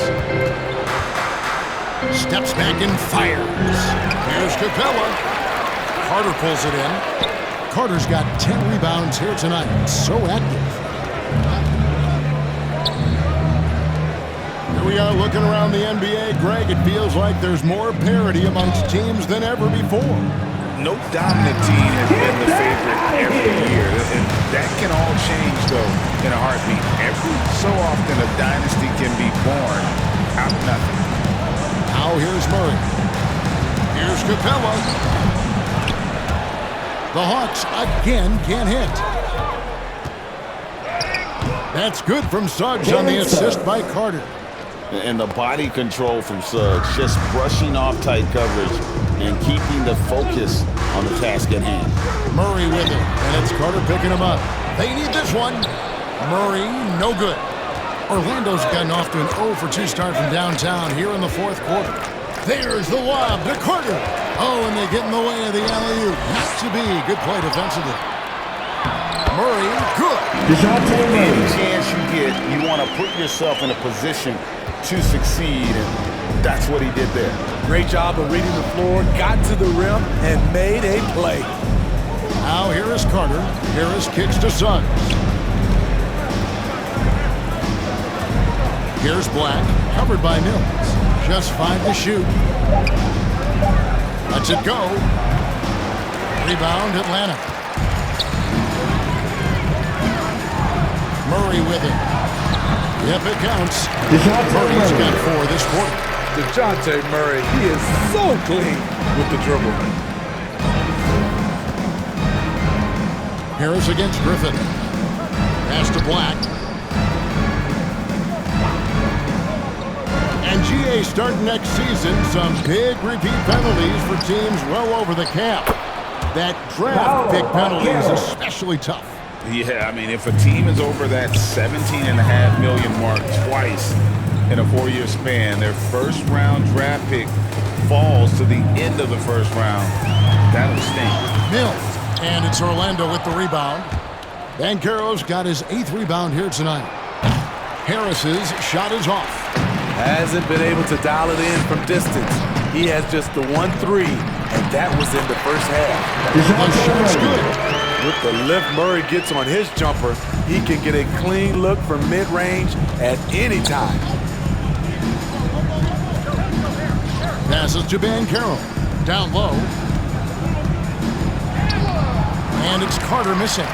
Steps back and fires. Here's Capella. Carter pulls it in. Carter's got 10 rebounds here tonight. So active. Here we are looking around the NBA. Greg, it feels like there's more parity amongst teams than ever before. No dominant team has been the favorite every year. And that can all change, though, in a heartbeat. Every so often, a dynasty can be born out of nothing. Now here's Murray. Here's Capella. The Hawks again can't hit. That's good from Suggs on the assist by Carter. And the body control from Suggs, just brushing off tight coverage and keeping the focus on the task at hand. Murray with it, and it's Carter picking him up. They need this one. Murray, no good. Orlando's gotten off to an 0 for 2 start from downtown here in the fourth quarter. There's the lob to Carter. Oh, and they get in the way of the alley-oop. Not to be. Good play defensively. Murray, good. Any chance you get, you want to put yourself in a position to succeed, and that's what he did there. Great job of reading the floor, got to the rim, and made a play. Now here is Carter. Harris kicks to Suggs. Here's Black, covered by Mills. Just 5 to shoot. Lets it go. Rebound, Atlanta. Murray with it. Yep, it counts. Murray's got 4 this quarter. DeJounte Murray, he is so clean with the dribble. Harris against Griffin. Pass to Black. And GA starting next season, some big repeat penalties for teams well over the cap. That draft pick penalty is especially tough. Yeah, I mean, if a team is over that $17.5 million mark twice in a 4-year span, their first-round draft pick falls to the end of the first round. That'll sting. Mills, and it's Orlando with the rebound. Banchero's got his 8th rebound here tonight. Harris's shot is off. Hasn't been able to dial it in from distance. He has just the 1-3, and that was in the first half. The shot's good. With the lift Murray gets on his jumper, he can get a clean look from mid-range at any time. Passes to Banchero. Down low. And it's Carter missing.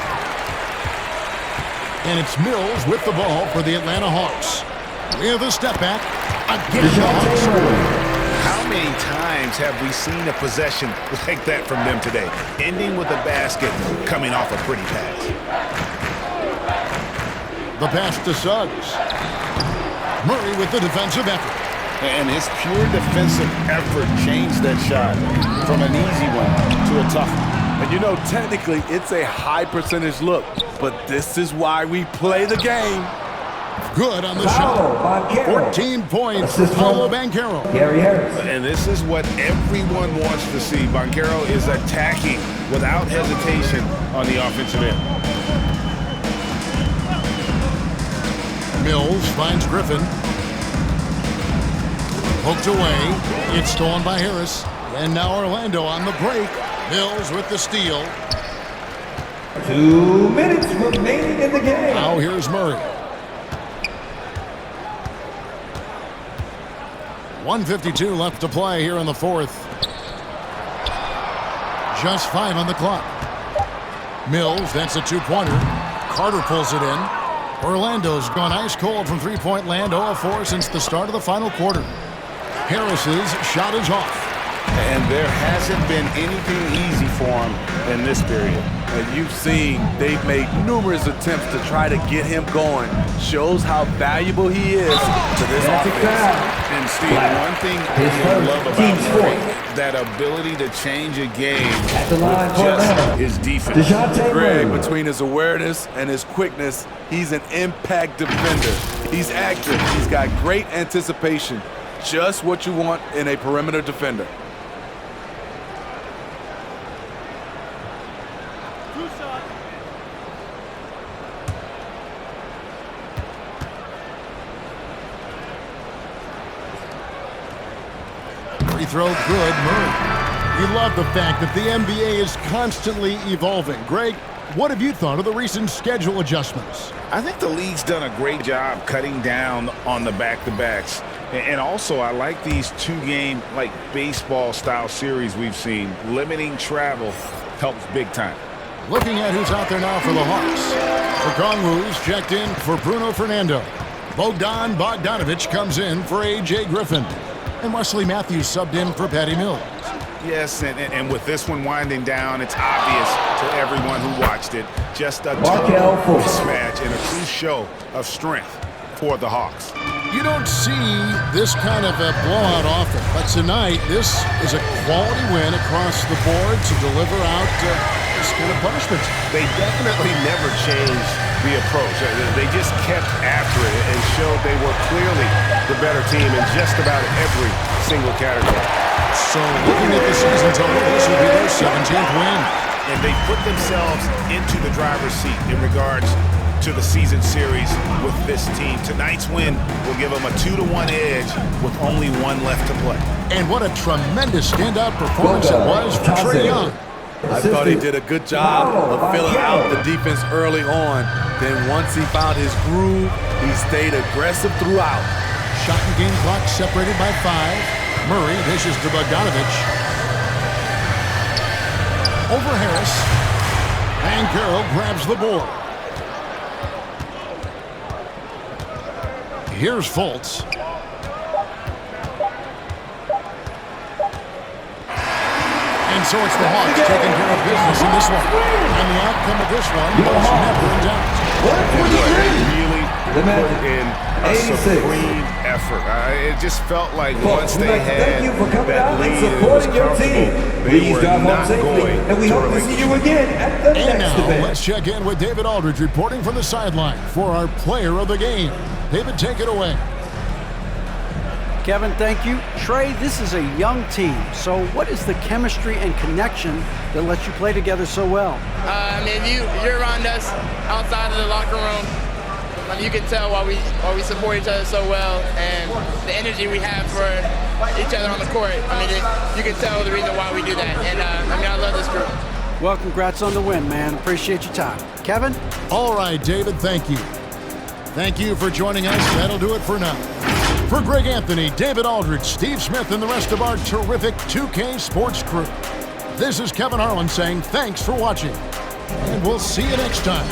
And it's Mills with the ball for the Atlanta Hawks. With a step back. Again, the Hawks score. How many times have we seen a possession like that from them today? Ending with a basket, coming off a pretty pass. The pass to Suggs. Murray with the defensive effort. And his pure defensive effort changed that shot from an easy one to a tough one. And you know, technically, it's a high percentage look, but this is why we play the game. Good on the shot. 14 points for Paolo Banchero. And this is what everyone wants to see. Banchero is attacking without hesitation on the offensive end. Mills finds Griffin. Poked away. It's stolen by Harris. And now Orlando on the break. Mills with the steal. 2 minutes remaining in the game. Now here's Murray. 1:52 left to play here in the fourth. Just 5 on the clock. Mills, that's a 2-pointer. Carter pulls it in. Orlando's gone ice cold from three-point land, 0 of 4 since the start of the final quarter. Harris's shot is off. And there hasn't been anything easy for him in this period. And you've seen they've made numerous attempts to try to get him going. Shows how valuable he is to this offense. And Steve, one thing I love about Murray, that ability to change a game with just his defense. Greg, between his awareness and his quickness, he's an impact defender. He's active. He's got great anticipation. Just what you want in a perimeter defender. Free throw good, Murray. You love the fact that the NBA is constantly evolving. Greg, what have you thought of the recent schedule adjustments? I think the league's done a great job cutting down on the back-to-backs. And also, I like these two-game, like baseball-style series we've seen. Limiting travel helps big time. Looking at who's out there now for the Hawks. Okongwu's checked in for Bruno Fernando. Bogdan Bogdanovic comes in for A.J. Griffin. And Wesley Matthews subbed in for Patty Mills. Yes, and with this one winding down, it's obvious to everyone who watched it. Just a total mismatch and a true show of strength for the Hawks. You don't see this kind of a blowout often, but tonight this is a quality win across the board to deliver out this kind of punishment. They definitely never changed the approach. They just kept after it and showed they were clearly the better team in just about every single category. So looking at the season total, this will be their 17th win. And they put themselves into the driver's seat in regards to the season series with this team. Tonight's win will give them a 2-1 edge with only one left to play. And what a tremendous standout performance it was for Trae Young. I thought he did a good job of filling out the defense early on. Then once he found his groove, he stayed aggressive throughout. Shot and game clock separated by 5. Murray dishes to Bogdanovic. Over Harris. And Carroll grabs the board. Here's Fultz. And so it's the Hawks taking care of business in this one. And the outcome of this one was never in doubt. Really put in a supreme effort. It just felt like once they had that lead and it was comfortable, they were not going to relinquish. And now let's check in with David Aldridge reporting from the sideline for our player of the game. David, take it away. Kevin, thank you. Trae, this is a young team, so what is the chemistry and connection that lets you play together so well? I mean, you're around us outside of the locker room. You can tell why we support each other so well, and the energy we have for each other on the court. I mean, you can tell the reason why we do that, and I love this group. Well, congrats on the win, man. Appreciate your time. Kevin? All right, David, thank you. Thank you for joining us. That'll do it for now. For Greg Anthony, David Aldridge, Steve Smith, and the rest of our terrific 2K Sports crew, this is Kevin Harlan saying thanks for watching, and we'll see you next time.